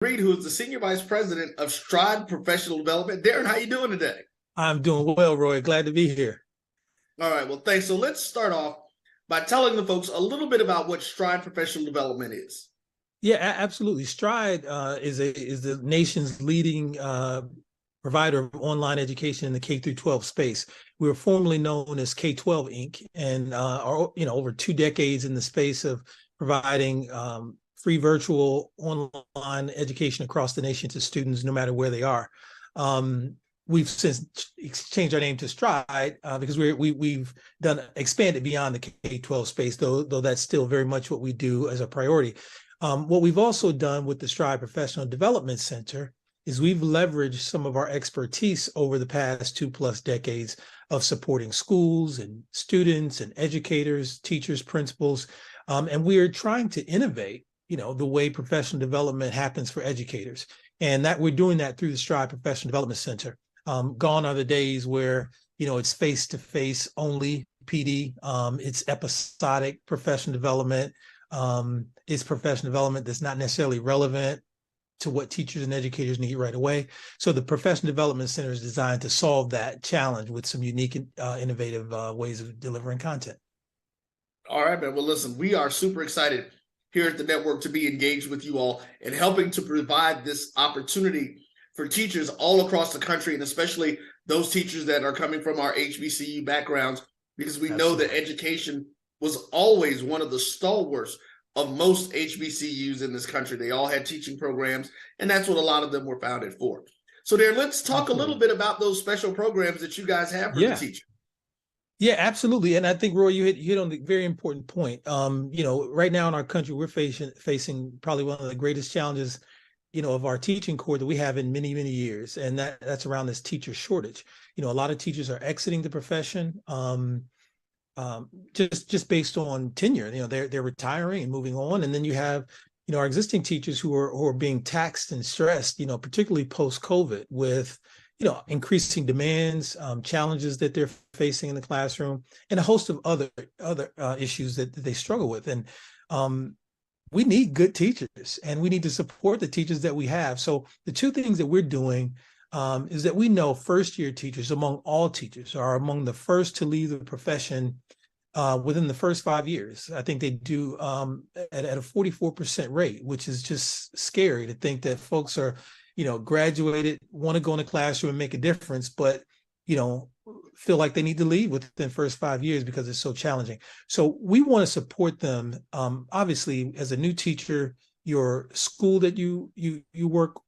Reed, who is the Senior Vice President of Stride Professional Development. Darren, how you doing today? I'm doing well, Roy. Glad to be here. All right, well, thanks. So let's start off by telling the folks a little bit about what Stride Professional Development is. Yeah, absolutely. Stride is the nation's leading provider of online education in the K through 12 space. We were formerly known as K-12 Inc. and are over 2 decades in the space of providing free virtual online education across the nation to students, no matter where they are. We've since changed our name to Stride because we've done expanded beyond the K-12 space, though that's still very much what we do as a priority. What we've also done with the Stride Professional Development Center is we've leveraged some of our expertise over the past 2+ decades of supporting schools and students and educators, teachers, principals, and we are trying to innovate, the way professional development happens for educators, and that we're doing that through the Stride Professional Development Center. Gone are the days where it's face-to-face only PD. It's episodic professional development. It's professional development that's not necessarily relevant to what teachers and educators need right away. So the Professional Development Center is designed to solve that challenge with some unique, innovative ways of delivering content. All right, man. Well, listen, we are super excited here at the network to be engaged with you all and helping to provide this opportunity for teachers all across the country, and especially those teachers that are coming from our HBCU backgrounds, because we know that education was always one of the stalwarts of most HBCUs in this country. They all had teaching programs, and that's what a lot of them were founded for. So there, let's talk a little bit about those special programs that you guys have for the teacher. Yeah, absolutely. And I think, Roy, you hit on the very important point. Right now in our country, we're facing probably one of the greatest challenges, of our teaching corps that we have in many, many years. And that's around this teacher shortage. A lot of teachers are exiting the profession. Just based on tenure, they're retiring and moving on, and then you have, our existing teachers who are being taxed and stressed, particularly post-COVID with, increasing demands, challenges that they're facing in the classroom, and a host of other issues that they struggle with. And we need good teachers, and we need to support the teachers that we have. So the two things that we're doing is that we know first-year teachers, among all teachers, are among the first to leave the profession within the first 5 years. I think they do at a 44% rate, which is just scary to think that folks are, graduated, want to go in the classroom and make a difference, but, feel like they need to leave within the first 5 years because it's so challenging. So we want to support them. Obviously, as a new teacher, your school that you work,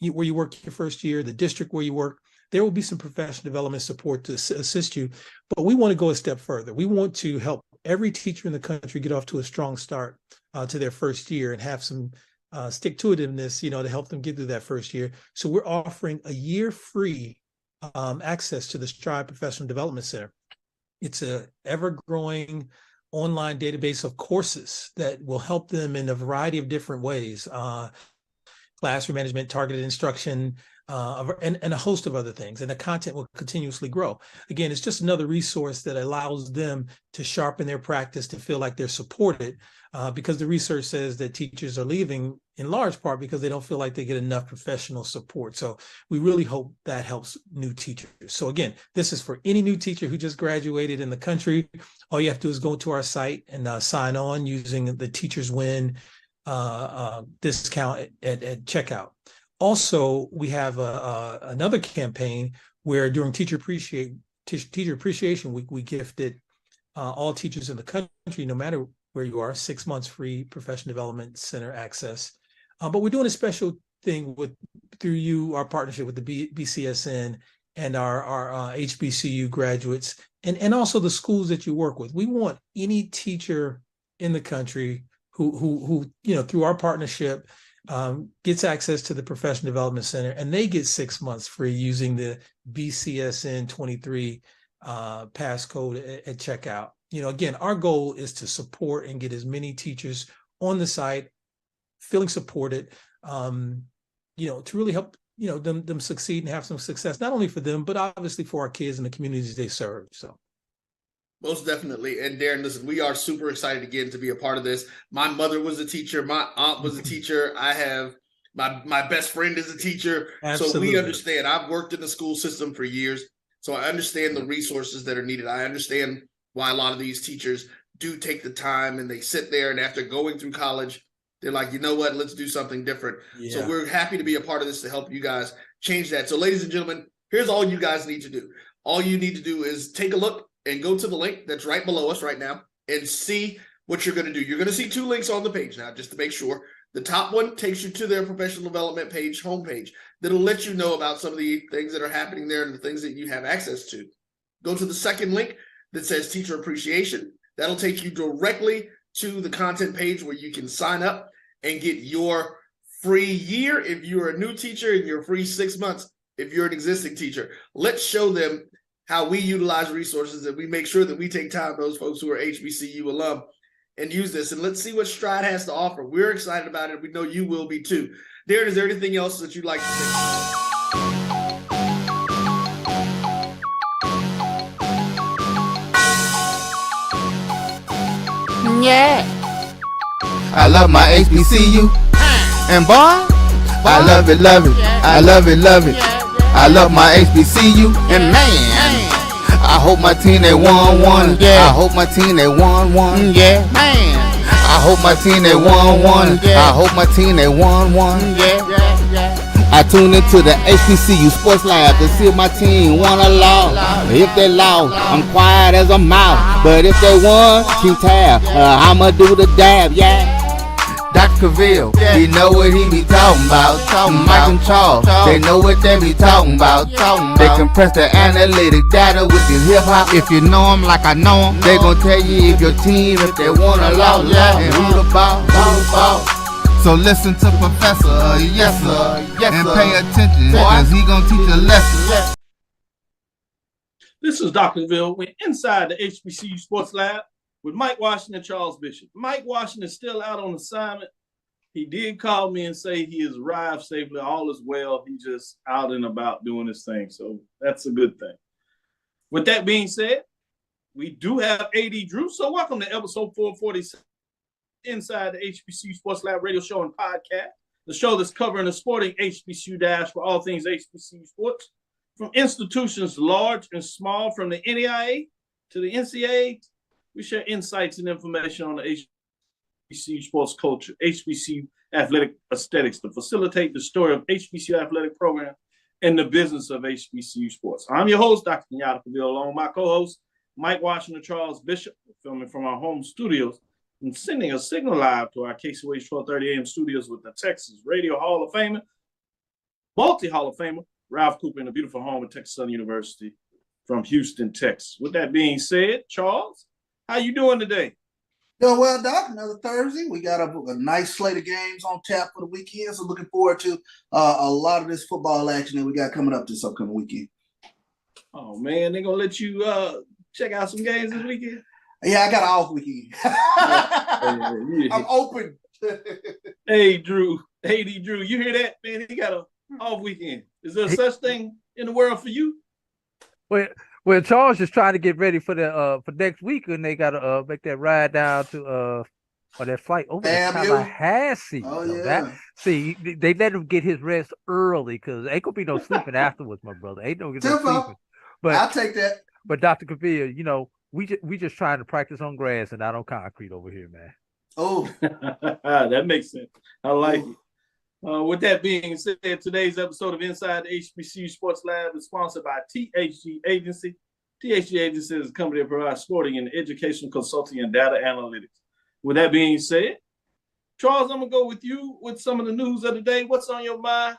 where you work your first year, the district where you work, there will be some professional development support to assist you. But we want to go a step further. We want to help every teacher in the country get off to a strong start to their first year and have some stick-to-itiveness, to help them get through that first year. So we're offering a year free access to the Stride Professional Development Center. It's a ever-growing online database of courses that will help them in a variety of different ways. Classroom management, targeted instruction, and a host of other things. And the content will continuously grow. Again, it's just another resource that allows them to sharpen their practice, to feel like they're supported, because the research says that teachers are leaving in large part because they don't feel like they get enough professional support. So we really hope that helps new teachers. So again, this is for any new teacher who just graduated in the country. All you have to do is go to our site and sign on using the Teachers Win discount at checkout. Also, we have another campaign where during Teacher Appreciation Week, we gifted all teachers in the country, no matter where you are, 6 months free Professional Development Center access. But we're doing a special thing through our partnership with the BCSN and our HBCU graduates, and also the schools that you work with. We want any teacher in the country who through our partnership gets access to the Professional Development Center, and they get 6 months free using the BCSN 23 passcode at checkout. Again, our goal is to support and get as many teachers on the site feeling supported, to really help, them succeed and have some success, not only for them, but obviously for our kids and the communities they serve. So. Most definitely. And Darren, listen, we are super excited again to be a part of this. My mother was a teacher. My aunt was a teacher. I have My best friend is a teacher. Absolutely. So we understand. I've worked in the school system for years, so I understand the resources that are needed. I understand why a lot of these teachers do take the time and they sit there, and after going through college, they're like, you know what, let's do something different. Yeah. So we're happy to be a part of this to help you guys change that. So ladies and gentlemen, here's all you guys need to do. All you need to do is take a look and go to the link that's right below us right now and see what you're going to do. You're going to see 2 links on the page now, just to make sure. The top one takes you to their professional development page, homepage, that'll let you know about some of the things that are happening there and the things that you have access to. Go to the second link that says Teacher Appreciation. That'll take you directly to the content page where you can sign up and get your free year if you're a new teacher and your free 6 months if you're an existing teacher. Let's show them how we utilize resources and we make sure that we take time, those folks who are HBCU alum, and use this. And let's see what Stride has to offer. We're excited about it. We know you will be too. Darren, is there anything else that you'd like to say? Yeah. I love my HBCU. And boy, I love it, love it. I love it, love it. I love my HBCU. And man, I hope my team they won. Yeah. I hope my team they won. Yeah. Man, I hope my team they won. I hope my team they won. Yeah. I tune into the HBCU Sports Lab to see if my team won or lost. If they lost, I'm quiet as a mouse. But if they won, keep tab. I'ma do the dab, yeah. Dr. Cavil, he know what he be talking about. Mike and Charles, they know what they be talking about. They compress the analytic data with this hip hop. If you know them like I know them, they gon' tell you if your team, if they won or lost, and who the ball. So listen to Professor, yes sir, and pay attention, cause he gon' teach a lesson. This is Dr. Cavil. We're inside the HBCU Sports Lab with Mike Washington and Charles Bishop. Mike Washington is still out on assignment. He did call me and say he has arrived safely. All is well. He's just out and about doing his thing. So that's a good thing. With that being said, we do have AD Drew. So welcome to episode 447 inside the HBCU Sports Lab radio show and podcast, the show that's covering the sporting HBCU dash for all things HBCU sports, from institutions large and small, from the NAIA to the NCAA. We share insights and information on the HBCU sports culture, HBCU athletic aesthetics to facilitate the story of HBCU athletic program and the business of HBCU sports. I'm your host, Dr. Kenyatta, along with my co-host, Mike Washington, Charles Bishop, filming from our home studios and sending a signal live to our KCOH 1230 AM studios with the Texas Radio Hall of Famer, multi-Hall of Famer, Ralph Cooper in the beautiful home at Texas Southern University from Houston, Texas. With that being said, Charles, how you doing today? Doing well, Doc. Another Thursday. We got a nice slate of games on tap for the weekend. So looking forward to a lot of this football action that we got coming up this upcoming weekend. Oh, man, they're going to let you check out some games this weekend? Yeah, I got an off weekend. I'm open. Hey, Drew. AD Drew, you hear that, man? He got an off weekend. Is there such thing in the world for you? Well, Charles is trying to get ready for the for next week, and they got to make that ride down to or that flight over to Tallahassee. Oh yeah. They let him get his rest early because ain't gonna be no sleeping afterwards, my brother. Ain't no sleeping. But I'll take that. But Dr. Cavil, you know, we just trying to practice on grass and not on concrete over here, man. Oh, that makes sense. I like it. With that being said, today's episode of Inside the HBCU Sports Lab is sponsored by THG Agency. THG Agency is a company that provides sporting and educational consulting and data analytics. With that being said, Charles, I'm going to go with you with some of the news of the day. What's on your mind?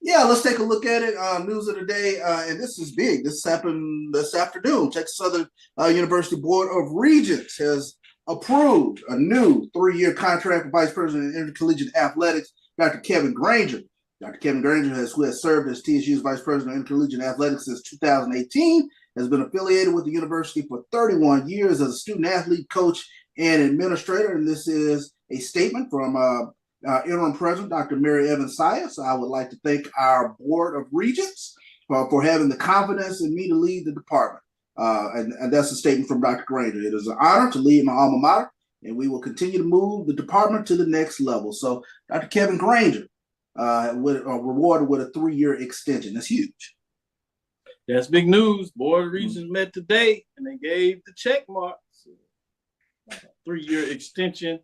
Yeah, let's take a look at it. News of the day, and this is big. This happened this afternoon. Texas Southern University Board of Regents has approved a new 3-year contract for Vice President of Intercollegiate Athletics, Dr. Kevin Granger. Dr. Kevin Granger, who has served as TSU's Vice President of Intercollegiate Athletics since 2018, has been affiliated with the university for 31 years as a student athlete, coach, and administrator. And this is a statement from Interim President Dr. Mary Evans Sias. I would like to thank our Board of Regents for having the confidence in me to lead the department. And that's a statement from Dr. Granger. It is an honor to lead my alma mater and we will continue to move the department to the next level. So Dr. Kevin Granger rewarded with a 3-year extension. That's huge. That's big news. Board of Regents met today, and they gave the check mark. 3-year extension.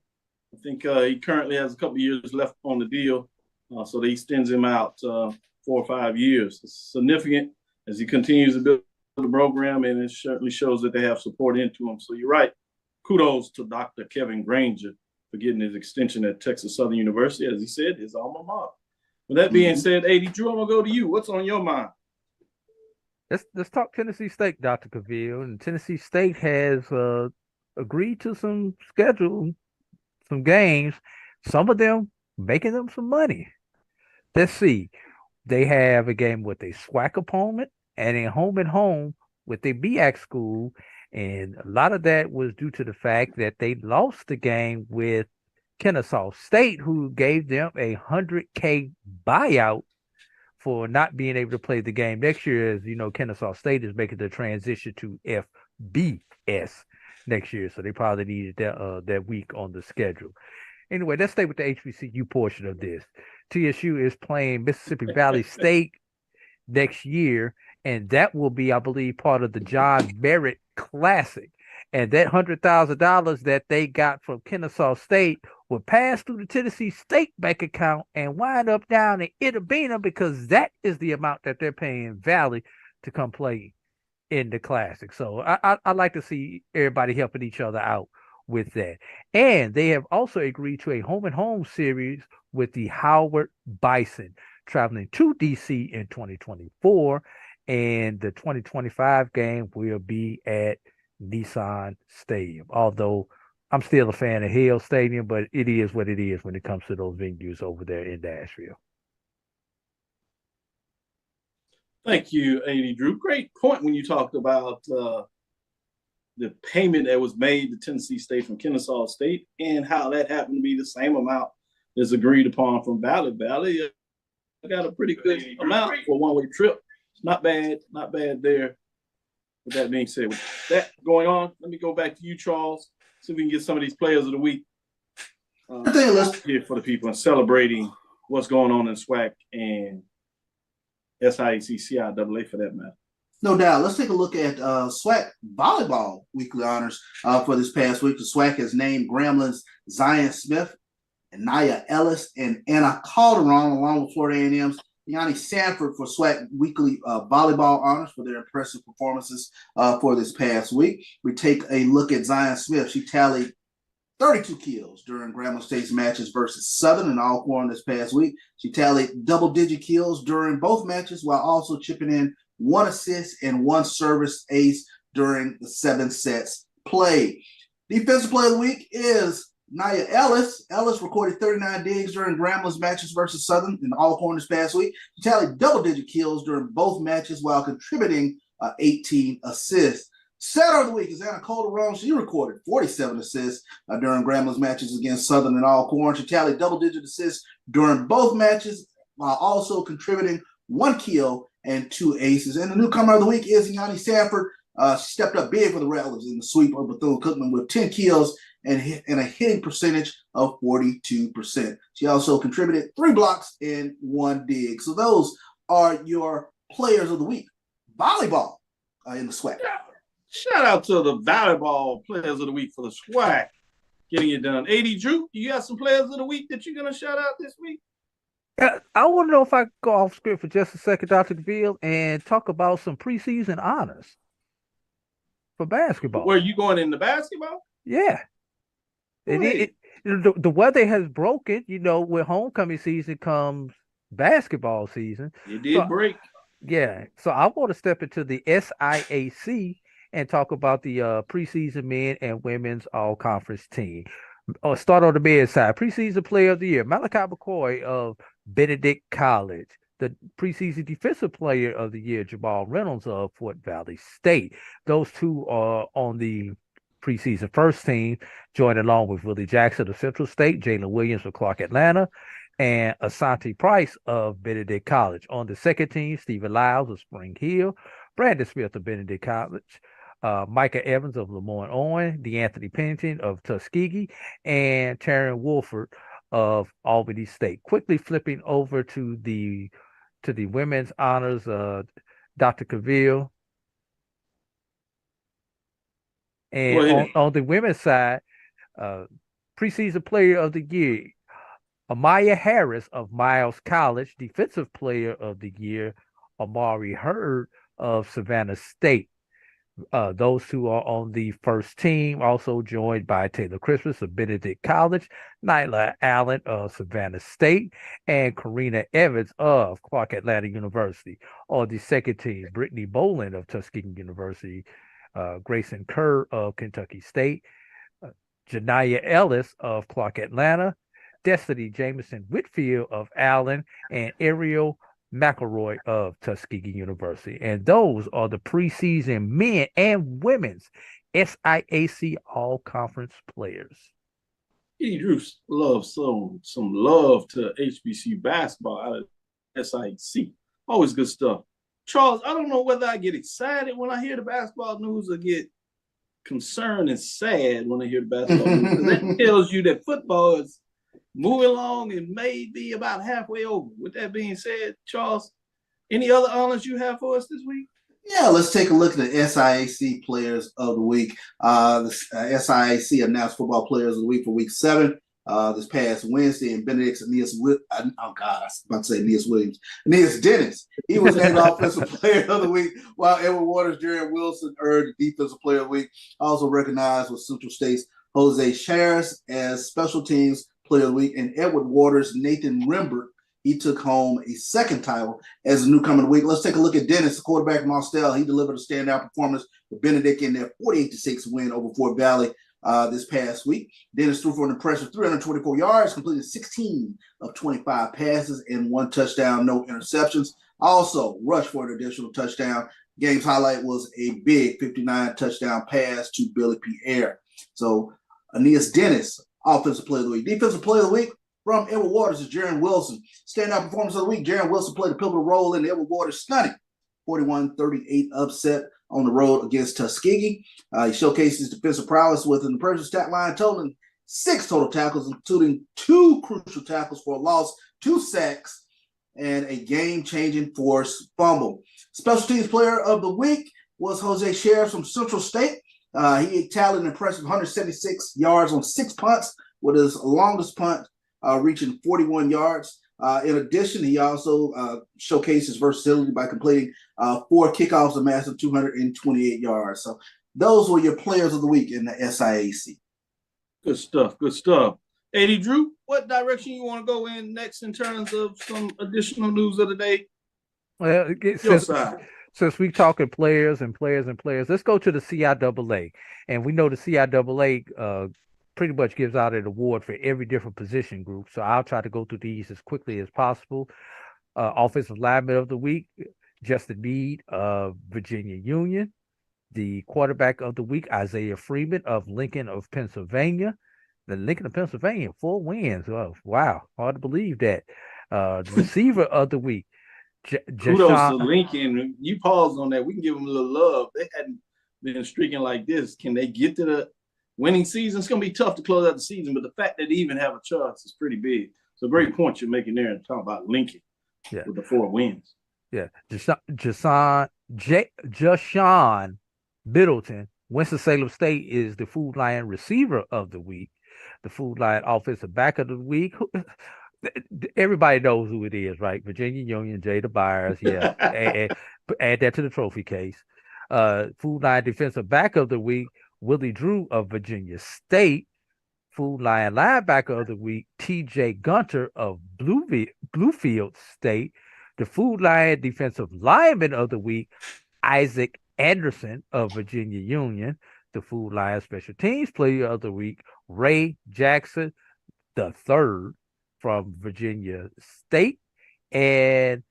I think he currently has a couple of years left on the deal, so they extends him out 4 or 5 years. It's significant as he continues to build the program, and it certainly shows that they have support into him. So you're right. Kudos to Dr. Kevin Granger for getting his extension at Texas Southern University, as he said, his alma mater. With that being said, AD Drew, I'm gonna go to you. What's on your mind? Let's talk Tennessee State, Dr. Cavil. And Tennessee State has agreed to some games, some of them making them some money. Let's see. They have a game with a SWAC opponent and a home with a BAC school. And a lot of that was due to the fact that they lost the game with Kennesaw State, who gave them a $100K buyout for not being able to play the game next year. As you know, Kennesaw State is making the transition to FBS next year, so they probably needed that week on the schedule. Anyway, let's stay with the HBCU portion of this. TSU is playing Mississippi Valley State next year, and that will be, I believe, part of the John Merritt Classic. And that $100,000 that they got from Kennesaw State will pass through the Tennessee State bank account and wind up down in Itabena, because that is the amount that they're paying Valley to come play in the Classic. So I like to see everybody helping each other out with that. And they have also agreed to a home series with the Howard Bison, traveling to DC in 2024. And the 2025 game will be at Nissan Stadium. Although I'm still a fan of Hill Stadium, but it is what it is when it comes to those venues over there in Nashville. Thank you, A.D. Drew. Great point when you talked about the payment that was made to Tennessee State from Kennesaw State and how that happened to be the same amount that's agreed upon from Valley. Valley got a pretty good amount for a one-way trip. It's not bad there. With that being said, with that going on, let me go back to you, Charles, see if we can get some of these players of the week here for the people and celebrating what's going on in SWAC and SIAC, CIAA for that matter. No doubt. Let's take a look at SWAC volleyball weekly honors for this past week. The SWAC has named Gramblin's Zion Smith and Nia Ellis and Anna Calderon, along with Florida A&M's Yanni Sanford, for SWAC weekly volleyball honors for their impressive performances for this past week. We take a look at Zion Smith. She tallied 32 kills during Grambling State's matches versus Southern and Alcorn this past week. She tallied double-digit kills during both matches, while also chipping in 1 assist and 1 service ace during the 7 sets played. Defensive player of the week is Nia Ellis. Ellis recorded 39 digs during Grambling's matches versus Southern and Alcorn this past week. She tallied double-digit kills during both matches while contributing 18 assists. Setter of the week is Anna Calderon. She recorded 47 assists during Grambling's matches against Southern and Alcorn. She tallied double-digit assists during both matches while also contributing 1 kill and 2 aces. And the newcomer of the week is Yanni Sanford. She stepped up big for the Rattlers in the sweep of Bethune-Cookman with 10 kills and a hitting percentage of 42%. She also contributed 3 blocks and 1 dig. So those are your players of the week. Volleyball in the SWAC. Shout out to the volleyball players of the week for the SWAC getting it done. A.D. Drew, you got some players of the week that you're going to shout out this week? I want to know if I can go off script for just a second, Dr. Cavil, and talk about some preseason honors for basketball. Where you going into basketball? Yeah. The weather has broken. You know, with homecoming season comes basketball season. It did break. Yeah. So I want to step into the SIAC and talk about the preseason men and women's all-conference team. Start on the men's side. Preseason player of the year, Malachi McCoy of Benedict College. The preseason defensive player of the year, Jamal Reynolds of Fort Valley State. Those two are on the preseason first team, joined along with Willie Jackson of Central State, Jalen Williams of Clark Atlanta, and Asante Price of Benedict College. On the second team, Stephen Lyles of Spring Hill, Brandon Smith of Benedict College, Micah Evans of Lemoyne Owen, DeAnthony Pennington of Tuskegee, and Taryn Wolford of Albany State. Quickly flipping over to the women's honors, Dr. Cavil. And on the women's side, preseason player of the year, Amaya Harris of Miles College, defensive player of the year, Amari Hurd of Savannah State. Those two are on the first team, also joined by Taylor Christmas of Benedict College, Nyla Allen of Savannah State, and Karina Evans of Clark Atlanta University. On the second team, Brittany Boland of Tuskegee University, Grayson Kerr of Kentucky State, Janiyah Ellis of Clark Atlanta, Destiny Jameson Whitfield of Allen, and Ariel McElroy of Tuskegee University. And those are the preseason men and women's SIAC all-conference players. Eddie Drew loves some love to HBCU basketball out of SIAC. Always good stuff. Charles, I don't know whether I get excited when I hear the basketball news or get concerned and sad when I hear the basketball news. Because that tells you that football is moving along and may be about halfway over. With that being said, Charles, any other honors you have for us this week? Yeah, let's take a look at the SIAC Players of the Week. The SIAC announced Football Players of the Week for Week 7 this past Wednesday, and Benedict's Aeneas Williams. Aeneas Dennis. He was named Offensive Player of the Week, while Edward Waters, Jaron Wilson earned Defensive Player of the Week. Also recognized with Central State's Jose Charis as Special Teams Player of the Week, and Edward Waters, Nathan Rembert, he took home a second title as a newcomer of the week. Let's take a look at Dennis, the quarterback from Austell. He delivered a standout performance for Benedict in their 48-6 win over Fort Valley this past week. Dennis threw for an impressive 324 yards, completed 16 of 25 passes and 1 touchdown, no interceptions. Also rushed for an additional touchdown. Game's highlight was a big 59 touchdown pass to Billy Pierre. So Aeneas Dennis, Offensive Player of the Week. Defensive Player of the Week from Edward Waters is Jaron Wilson. Standout performance of the week, Jaron Wilson played a pivotal role in the Edward Waters stunning 41-38 upset on the road against Tuskegee. He showcased his defensive prowess with an impressive stat line totaling 6 total tackles, including 2 crucial tackles for a loss, 2 sacks, and a game-changing forced fumble. Special Teams Player of the Week was Jose Charis from Central State. He tallied an impressive 176 yards on 6 punts, with his longest punt reaching 41 yards. In addition, he also showcased his versatility by completing 4 kickoffs, a massive 228 yards. So those were your players of the week in the SIAC. Good stuff. Good stuff. Eddie Drew, what direction you want to go in next in terms of some additional news of the day? Well, since we're talking players, let's go to the CIAA. And we know the CIAA pretty much gives out an award for every different position group. So I'll try to go through these as quickly as possible. Offensive Lineman of the Week, Justin Meade of Virginia Union. The Quarterback of the Week, Isaiah Freeman of Lincoln of Pennsylvania. The Lincoln of Pennsylvania, 4 wins. Oh, wow. Hard to believe that. The Receiver of the Week, kudos to Lincoln. You paused on that. We can give them a little love. They hadn't been streaking like this. Can they get to the winning season? It's going to be tough to close out the season, but the fact that they even have a chance is pretty big. So great point you're making there and talking about Lincoln with the 4 wins. Yeah. Jashawn Middleton, Winston-Salem State, is the Food Lion Receiver of the Week. The Food Lion Offensive Back of the Week. Everybody knows who it is, right? Virginia Union, Jada Byers. Yeah. Add that to the trophy case. Food Lion Defensive Back of the Week, Willie Drew of Virginia State. Food Lion Linebacker of the Week, TJ Gunter of Bluefield State. The Food Lion Defensive Lineman of the Week, Isaac Anderson of Virginia Union. The Food Lion Special Teams Player of the Week, Ray Jackson III from Virginia State. And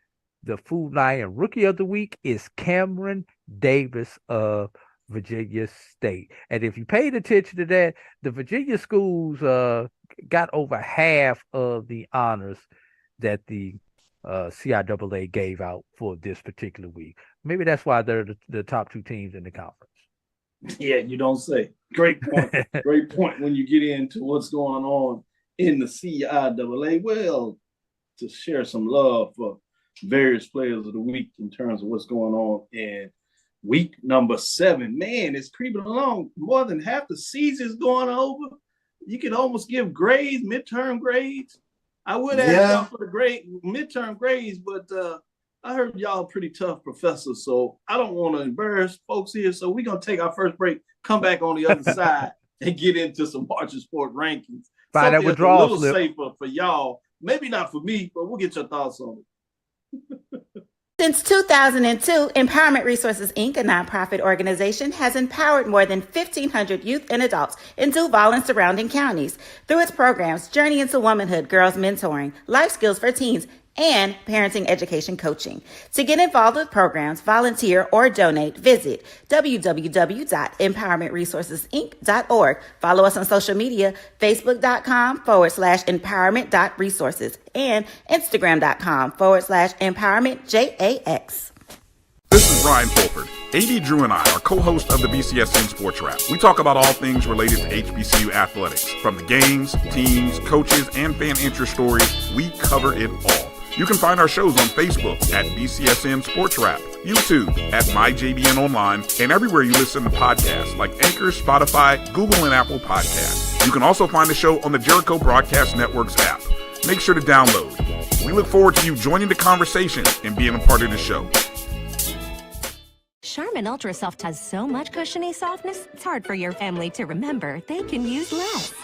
the Food Lion Rookie of the Week is Cameron Davis of Virginia State. And if you paid attention to that, the Virginia schools got over half of the honors that the CIAA gave out for this particular week. Maybe that's why they're the top 2 teams in the conference. Yeah, you don't say. Great point. Great point when you get into what's going on in the CIAA. Well, to share some love for various players of the week in terms of what's going on in week number 7. Man, it's creeping along. More than half the season's going over. You can almost give grades, midterm grades. I would ask y'all for the midterm grades, but I heard y'all pretty tough professors, so I don't want to embarrass folks here. So we're going to take our first break, come back on the other side, and get into some marching sport rankings. Find that withdrawal a little slip. Safer for y'all. Maybe not for me, but we'll get your thoughts on it. Since 2002, Empowerment Resources, Inc., a nonprofit organization, has empowered more than 1,500 youth and adults in Duval and surrounding counties. Through its programs, Journey into Womanhood, Girls Mentoring, Life Skills for Teens, and parenting education coaching. To get involved with programs, volunteer, or donate, visit www.empowermentresourcesinc.org. Follow us on social media, facebook.com/empowerment.resources and instagram.com/empowermentjax. This is Brian Fulford. AD Drew and I are co-hosts of the BCSN Sports Lab. We talk about all things related to HBCU athletics. From the games, teams, coaches, and fan interest stories, we cover it all. You can find our shows on Facebook at BCSN Sports Lab, YouTube at MyJBN Online, and everywhere you listen to podcasts like Anchor, Spotify, Google, and Apple Podcasts. You can also find the show on the Jericho Broadcast Network's app. Make sure to download. We look forward to you joining the conversation and being a part of the show. Charmin Ultra Soft has so much cushiony softness, it's hard for your family to remember they can use less.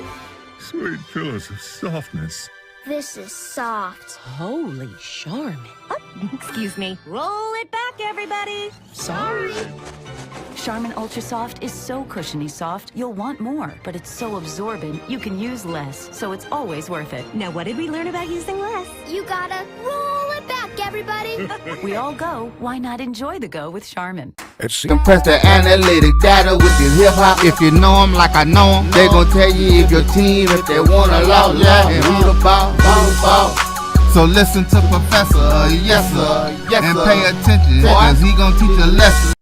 Sweet pillows of softness. This is soft. Holy Charmin. Oh, excuse me. Roll it back, everybody. Sorry. Charmin Ultra Soft is so cushiony soft, you'll want more, but it's so absorbent, you can use less, so it's always worth it. Now, what did we learn about using less? You gotta roll it back, everybody. We all go, why not enjoy the go with Charmin? Compress the analytic data with your hip hop. If you know them like I know them, they gon' tell you if your team, if they want to loud, and who the ball. So listen to Professor, yes sir, and pay attention, cause he gon' teach a lesson.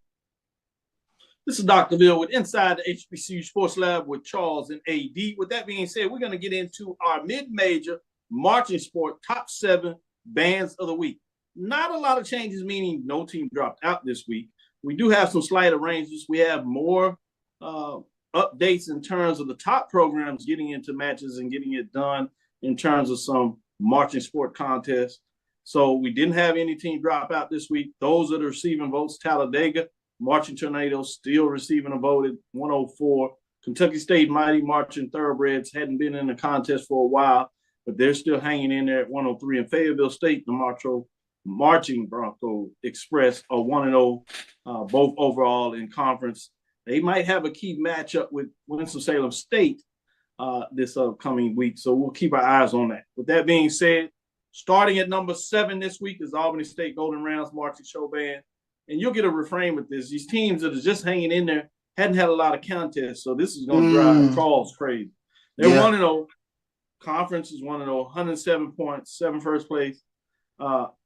This is Dr. Bill with Inside the HBCU Sports Lab with Charles and AD. With that being said, we're going to get into our mid-major marching sport top 7 bands of the week. Not a lot of changes, meaning no team dropped out this week. We do have some slight arrangements. We have more updates in terms of the top programs getting into matches and getting it done in terms of some marching sport contests. So we didn't have any team drop out this week. Those that are receiving votes, Talladega, Marching Tornadoes still receiving a vote at 104. Kentucky State Mighty Marching Thoroughbreds hadn't been in the contest for a while, but they're still hanging in there at 103. And Fayetteville State, the Marching Bronco Express are 1-0, both overall in conference. They might have a key matchup with Winston-Salem State this upcoming week, so we'll keep our eyes on that. With that being said, starting at number 7 this week is Albany State Golden Rounds Marching Show Band. And you'll get a refrain with this. These teams that are just hanging in there hadn't had a lot of contests, so this is going to drive Charles crazy. They're 1-0. Conference is 1-0, 107 points, 7 first place. No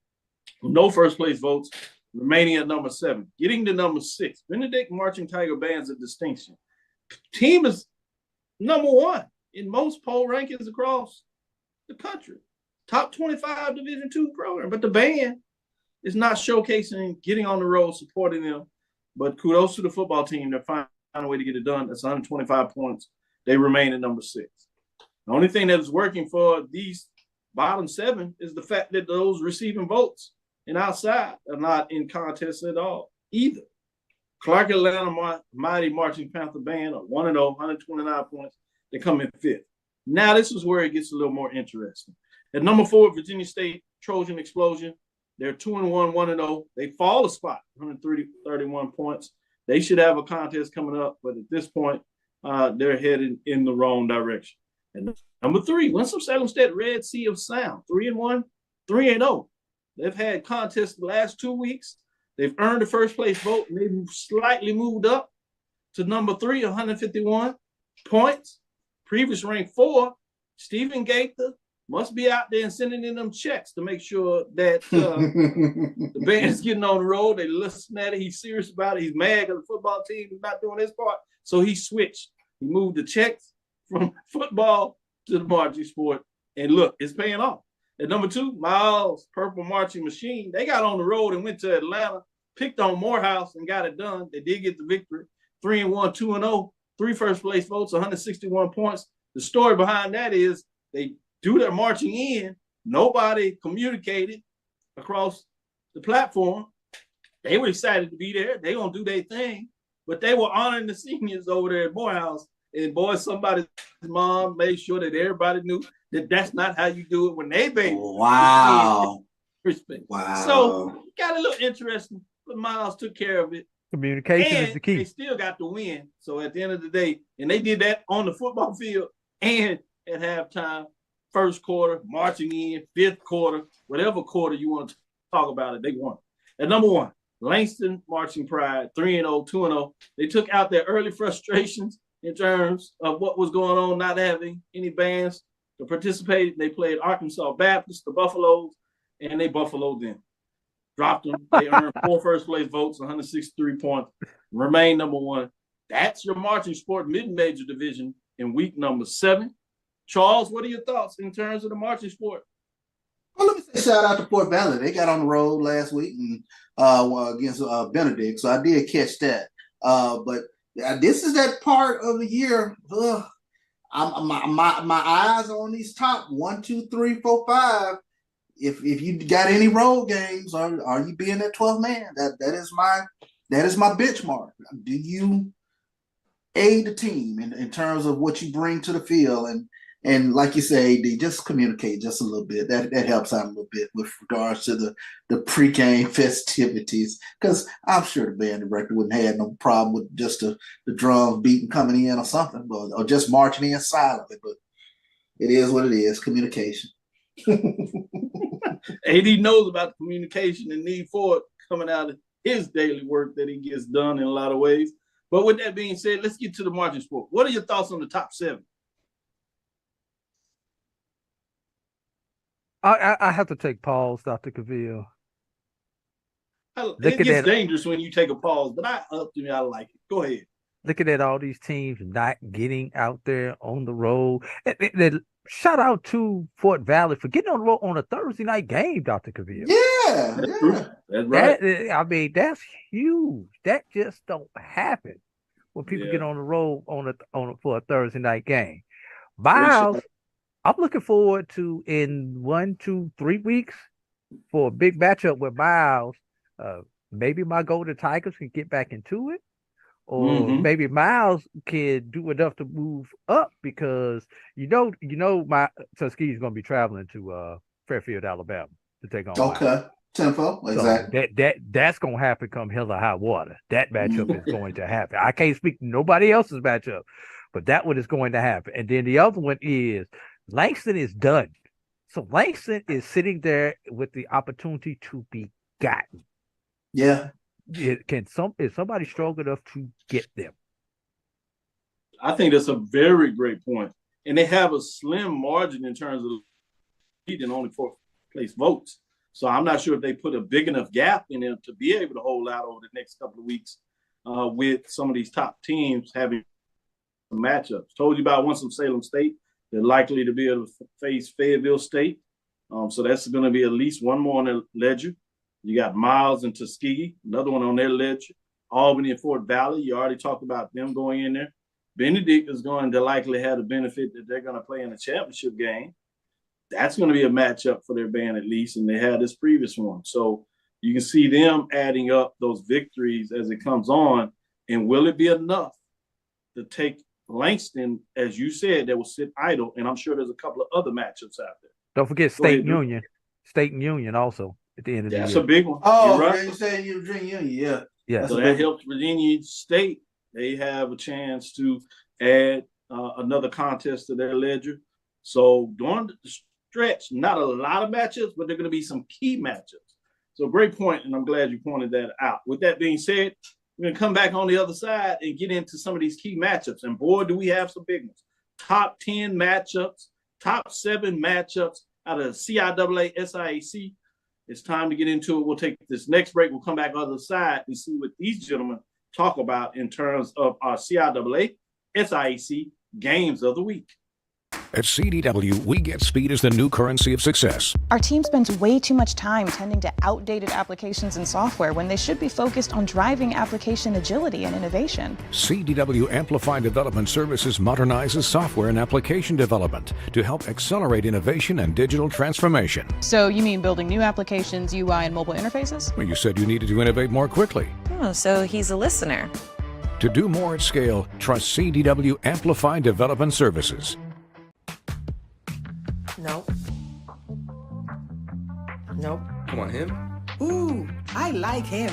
first place votes, remaining at number 7. Getting to number 6, Benedict Marching Tiger Band's a distinction. Team is number 1 in most poll rankings across the country. Top 25 Division II program, but the band is not showcasing, getting on the road, supporting them. But kudos to the football team. They're finding a way to get it done. That's 125 points. They remain at number 6. The only thing that is working for these bottom 7 is the fact that those receiving votes and outside are not in contest at all either. Clark Atlanta Mighty Marching Panther Band are 1-0, 129 points. They come in 5th. Now this is where it gets a little more interesting. At number 4, Virginia State Trojan Explosion. They're 2-1, 1-0. They fall a spot, 131 points. They should have a contest coming up, but at this point, they're heading in the wrong direction. And number 3, Winston-Salem State Red Sea of Sound, 3-1, 3-0. They've had contests the last 2 weeks. They've earned the first place vote, and they've slightly moved up to number 3, 151 points. Previous rank 4, Stephen Gaither, must be out there and sending in them checks to make sure that the band's getting on the road. They listen at it. He's serious about it. He's mad because the football team is not doing his part. So he switched. He moved the checks from football to the marching sport. And look, it's paying off. At number 2, Miles Purple Marching Machine. They got on the road and went to Atlanta, picked on Morehouse and got it done. They did get the victory. 3-1, 2-0, 3 first place votes, 161 points. The story behind that is they do their marching in. Nobody communicated across the platform. They were excited to be there. They gonna do their thing, but they were honoring the seniors over there at Morehouse. And boy, somebody's mom made sure that everybody knew that that's not how you do it when they baby. Wow. Respect. Wow. So got a little interesting, but Miles took care of it. Communication is the key. They still got the win. So at the end of the day, and they did that on the football field and at halftime, first quarter, marching in, 5th quarter, whatever quarter you want to talk about it, they won. At number 1, Langston Marching Pride, 3-0, 2-0. They took out their early frustrations in terms of what was going on, not having any bands to participate. They played Arkansas Baptist, the Buffaloes, and they buffaloed them. Dropped them. They earned 4 first-place votes, 163 points, remain number 1. That's your marching sport mid-major division in week number 7. Charles, what are your thoughts in terms of the marching sport? Well, let me say shout out to Fort Valley. They got on the road last week and against Benedict, so I did catch that. But this is that part of the year. My eyes are on these top 1, 2, 3, 4, 5. If you got any road games, are you being that 12th man? That is my benchmark. Do you aid the team in terms of what you bring to the field? And like you say, AD, just communicate just a little bit. That helps out a little bit with regards to the pregame festivities. Because I'm sure the band director wouldn't have no problem with just the drums beating coming in or something, or just marching in silently. But it is what it is, communication. AD knows about the communication and need for it coming out of his daily work that he gets done in a lot of ways. But with that being said, let's get to the marching sport. What are your thoughts on the top 7? I have to take pause, Dr. Cavil. It gets dangerous when you take a pause, but I like it. Go ahead. Looking at all these teams not getting out there on the road. Shout out to Fort Valley for getting on the road on a Thursday night game, Dr. Cavil. Yeah, that's right. That's huge. That just don't happen when people get on the road for a Thursday night game. Miles, I'm looking forward to in 1, 2, 3 weeks for a big matchup with Miles. Maybe my Golden Tigers can get back into it. Or maybe Miles can do enough to move up because my Tuskegee is going to be traveling to Fairfield, Alabama to take on. Okay, tempo exactly. So that's going to happen come hell or high water. That matchup is going to happen. I can't speak to nobody else's matchup, but that one is going to happen. And then the other one is Langston is done. So Langston is sitting there with the opportunity to be gotten. Yeah. Is somebody strong enough to get them? I think that's a very great point. And they have a slim margin in terms of leading only 4th place votes. So I'm not sure if they put a big enough gap in them to be able to hold out over the next couple of weeks with some of these top teams having matchups. Told you about Winston-Salem State. They're likely to be able to face Fayetteville State. So that's going to be at least one more on the ledger. You got Miles and Tuskegee, another one on their ledger. Albany and Fort Valley, you already talked about them going in there. Benedict is going to likely have the benefit that they're going to play in a championship game. That's going to be a matchup for their band at least, and they had this previous one. So you can see them adding up those victories as it comes on. And will it be enough to take Langston, as you said, that will sit idle? And I'm sure there's a couple of other matchups out there. Don't forget State Union. State Union also. At the end of the year. That's a big one. Oh, right. You're saying you Virginia Union, yeah. Yeah. So that helps Virginia State. They have a chance to add another contest to their ledger. So during the stretch, not a lot of matchups, but there are going to be some key matchups. So great point, and I'm glad you pointed that out. With that being said, we're going to come back on the other side and get into some of these key matchups. And boy, do we have some big ones. Top 10 matchups top 7 matchups out of CIAA, SIAC. It's time to get into it. We'll take this next break. We'll come back on the other side and see what these gentlemen talk about in terms of our CIAA, SIAC games of the week. At CDW, we get speed as the new currency of success. Our team spends way too much time tending to outdated applications and software when they should be focused on driving application agility and innovation. CDW Amplify Development Services modernizes software and application development to help accelerate innovation and digital transformation. So you mean building new applications, UI, and mobile interfaces? Well, you said you needed to innovate more quickly. Oh, so he's a listener. To do more at scale, trust CDW Amplify Development Services. Nope. Nope. Come on, him? Ooh, I like him.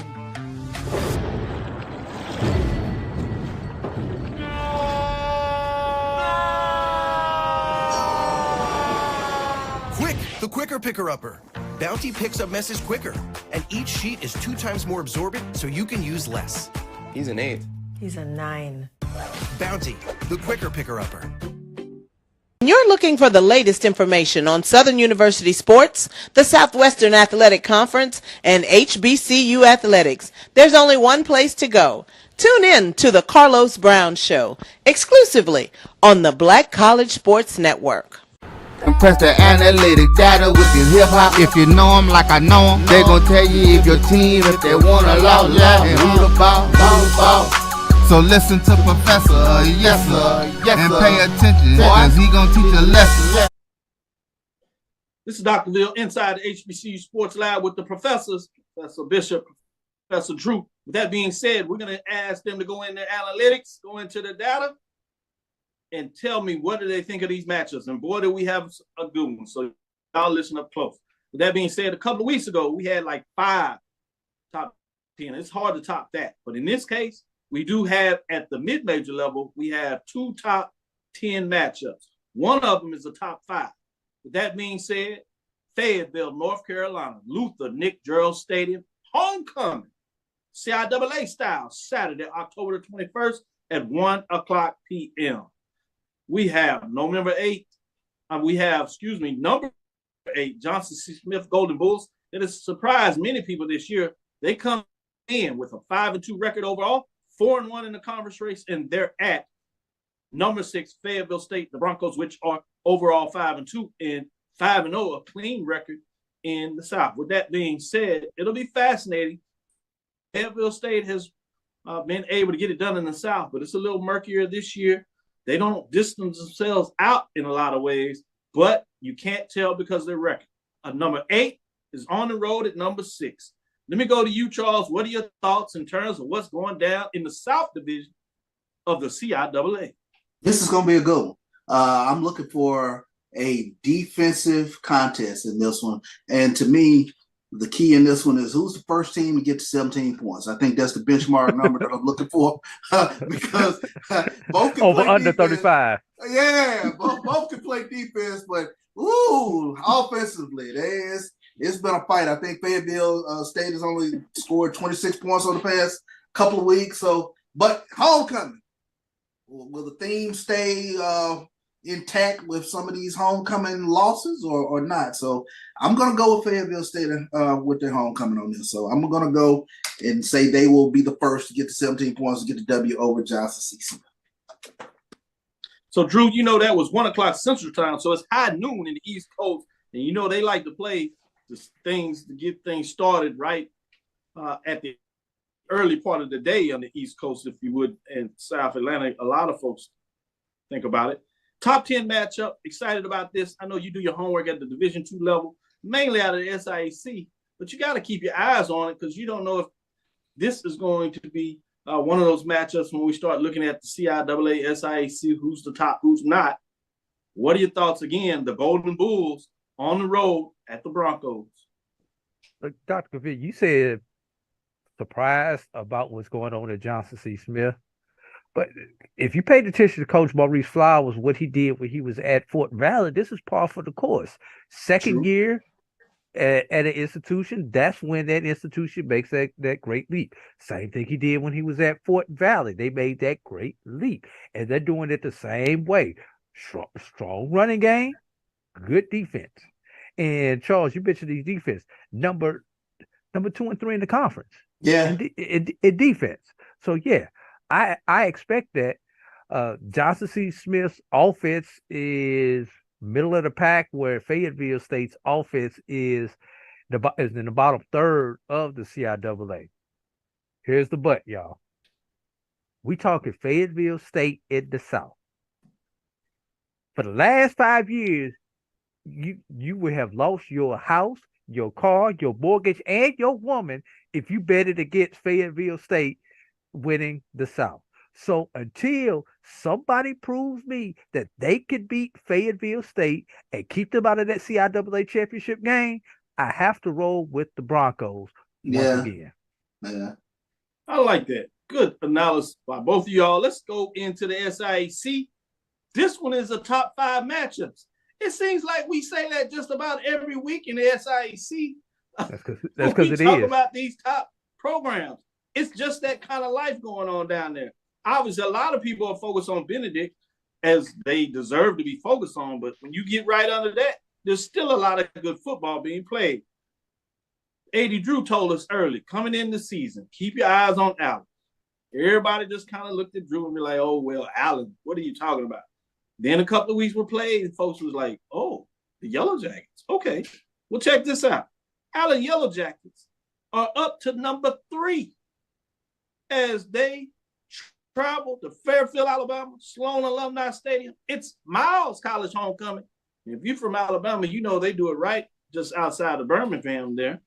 Quick, the quicker picker-upper. Bounty picks up messes quicker, and each sheet is 2 times more absorbent, so you can use less. He's an 8. He's a 9. Bounty, the quicker picker-upper. When you're looking for the latest information on Southern University sports, the Southwestern Athletic Conference, and HBCU athletics, there's only one place to go. Tune in to the Carlos Brown Show, exclusively on the Black College Sports Network. Press the analytic data with your hip hop. If you know them like I know them, they gon' tell you if your team, if they want a lot, and who the ball. So listen to Professor, yes sir, and pay attention, cause he gonna teach a lesson. This is Dr. Cavil inside the HBCU Sports Lab with the professors, Professor Bishop, Professor Drew. With that being said, we're gonna ask them to go into analytics, go into the data, and tell me what do they think of these matchups. And boy, do we have a good one. So y'all listen up close. With that being said, a couple of weeks ago, we had like 5 top 10. It's hard to top that. But in this case, we do have at the mid-major level, we have 2 top 10 matchups. One of them is a top 5. With that being said, Fayetteville, North Carolina, Luther, Nick Gerald Stadium, homecoming, CIAA style, Saturday, October the 21st at 1:00 p.m. We have number 8, Johnson C. Smith Golden Bulls. It has surprised many people this year. They come in with a 5-2 record overall, 4-1 in the conference race, and they're at number 6, Fayetteville State, the Broncos, which are overall 5-2 and 5-0, a clean record in the South. With that being said, it'll be fascinating. Fayetteville State has been able to get it done in the South, but it's a little murkier this year. They don't distance themselves out in a lot of ways, but you can't tell because of their record. Number 8 is on the road at number 6. Let me go to you, Charles. What are your thoughts in terms of what's going down in the South Division of the CIAA? This is going to be a good one. I'm looking for a defensive contest in this one. And to me, the key in this one is who's the first team to get to 17 points. I think that's the benchmark number that I'm looking for because both can over play under defense. 35. Yeah, both can play defense, but offensively, it's been a fight. I think Fayetteville State has only scored 26 points on the past couple of weeks. So, but homecoming, will the theme stay intact with some of these homecoming losses or not? So I'm going to go with Fayetteville State with their homecoming on this. So I'm going to go and say they will be the first to get to 17 points to get the W over Johnson C. So, Drew, that was 1:00 Central Time, so it's high noon in the East Coast, and they like to play things to get things started right at the early part of the day on the East Coast, if you would, and South Atlanta. A lot of folks think about it. Top 10 matchup. Excited about this. I know you do your homework at the Division II level, mainly out of the SIAC, but you got to keep your eyes on it because you don't know if this is going to be one of those matchups when we start looking at the CIAA, SIAC, who's the top, who's not. What are your thoughts again? The Golden Bulls on the road at the Broncos. Look, Dr. Cavil, you said surprised about what's going on at Johnson C. Smith. But if you paid attention to Coach Maurice Flowers, what he did when he was at Fort Valley, this is par for the course. Second year at an institution, that's when that institution makes that great leap. Same thing he did when he was at Fort Valley. They made that great leap. And they're doing it the same way. Strong running game, good defense. And Charles, you mentioned these defense number 2 and 3 in the conference. Yeah, in defense. So yeah, I expect that. Johnson C. Smith's offense is middle of the pack, where Fayetteville State's offense is in the bottom third of the CIAA. Here's the but, y'all. We talking Fayetteville State in the South. For the last 5 years, you would have lost your house, your car, your mortgage, and your woman if you betted against Fayetteville State winning the South. So until somebody proves me that they could beat Fayetteville State and keep them out of that CIAA championship game, I have to roll with the Broncos once again. Yeah. I like that. Good analysis by both of y'all. Let's go into the SIAC. This one is a top 5 matchups. It seems like we say that just about every week in the SIAC. That's because it talk is. about these top programs. It's just that kind of life going on down there. Obviously, a lot of people are focused on Benedict as they deserve to be focused on, but when you get right under that, there's still a lot of good football being played. AD Drew told us early, coming in the season, keep your eyes on Allen. Everybody just kind of looked at Drew and be like, oh, well, Allen, what are you talking about? Then a couple of weeks were played, and folks was like, oh, the Yellow Jackets. Okay, well, check this out. Allen Yellow Jackets are up to number 3 as they travel to Fairfield, Alabama, Sloan Alumni Stadium. It's Miles College homecoming. If you're from Alabama, you know they do it right just outside of Birmingham there.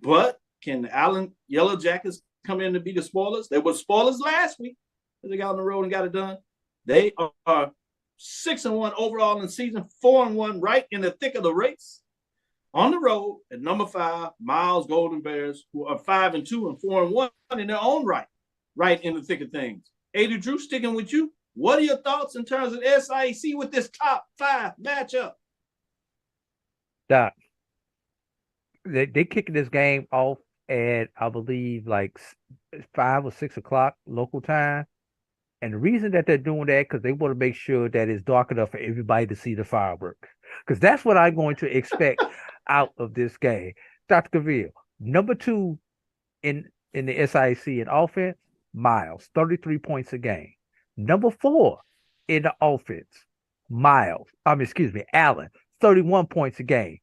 But can the Allen Yellow Jackets come in to be the spoilers? They were spoilers last week. They got on the road and got it done. They are 6-1 overall in the season, 4-1 right in the thick of the race. On the road at number 5, Miles Golden Bears, who are 5-2 and 4-1 in their own right in the thick of things. AD Drew, sticking with you. What are your thoughts in terms of SIAC with this top 5 matchup? Doc, they kicking this game off at, I believe, like 5 or 6 o'clock local time. And the reason that they're doing that, because they want to make sure that it's dark enough for everybody to see the fireworks. Because that's what I'm going to expect out of this game. Dr. Cavil, number 2 in the SIAC in offense, Miles, 33 points a game. Number 4 in the offense, Allen, 31 points a game.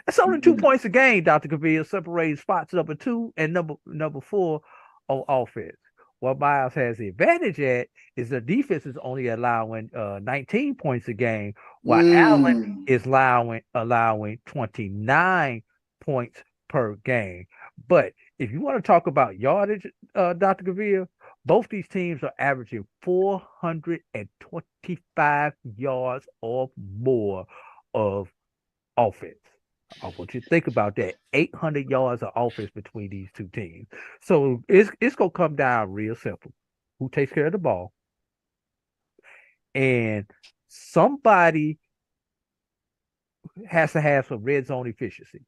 That's only 2 points a game, Dr. Cavil, separating spots number 2 and number 4 on offense. What Miles has the advantage at is the defense is only allowing 19 points a game, while Allen is allowing 29 points per game. But if you want to talk about yardage, Dr. Cavil, both these teams are averaging 425 yards or more of offense. I want you to think about that. 800 yards of offense between these two teams. So it's going to come down real simple. Who takes care of the ball? And somebody has to have some red zone efficiency.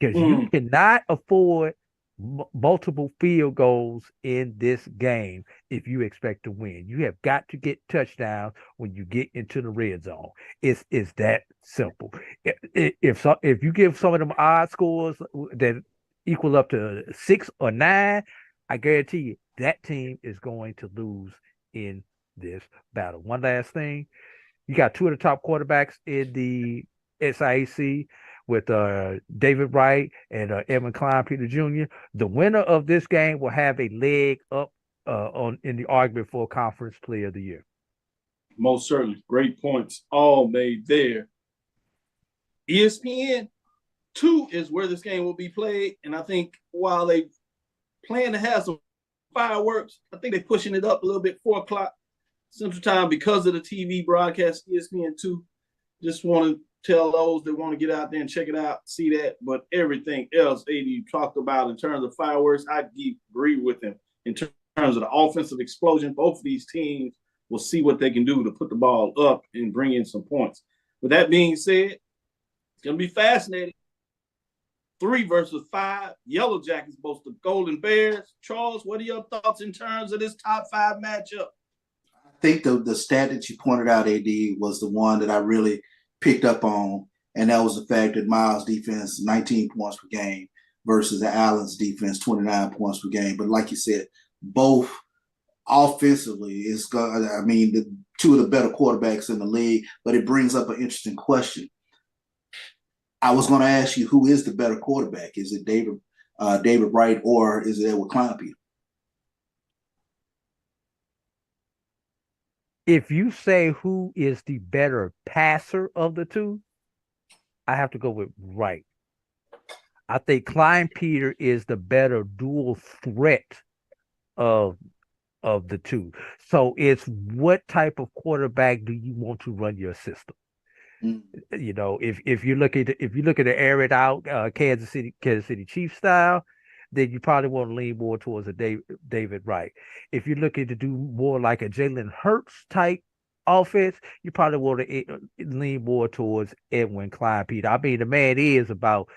Because you cannot afford multiple field goals in this game if you expect to win. You have got to get touchdowns when you get into the red zone. It's that simple. If you give some of them odd scores that equal up to 6 or 9, I guarantee you that team is going to lose in this battle. One last thing, you got 2 of the top quarterbacks in the SIAC with David Wright and Edmund Klein Peter Jr. The winner of this game will have a leg up in the argument for Conference Player of the Year. Most certainly. Great points all made there. ESPN 2 is where this game will be played. And I think while they plan to have some fireworks, I think they're pushing it up a little bit, 4 o'clock Central Time because of the TV broadcast, ESPN 2. Just want to tell those that want to get out there and check it out, see that. But everything else, AD, you talked about in terms of fireworks, I agree with him. In terms of the offensive explosion, both of these teams will see what they can do to put the ball up and bring in some points. With that being said, it's going to be fascinating. 3 versus 5. Yellow Jackets, both the Golden Bears. Charles, what are your thoughts in terms of this top 5 matchup? I think the stat that you pointed out, AD, was the one that I really picked up on, and that was the fact that Miles' defense 19 points per game versus Allen's defense 29 points per game. But like you said, both offensively is the two of the better quarterbacks in the league. But it brings up an interesting question. I was going to ask you, who is the better quarterback? Is it David Wright, or is it Edward Kleinpeter? If you say who is the better passer of the two, I have to go with Wright. I think Kleinpeter is the better dual threat of the two. So it's what type of quarterback do you want to run your system? You know, if you look at the air it out Kansas City Chiefs style, then you probably want to lean more towards a David Wright. If you're looking to do more like a Jalen Hurts type offense, you probably want to lean more towards Edwin Kleinpeter. I mean, the man is about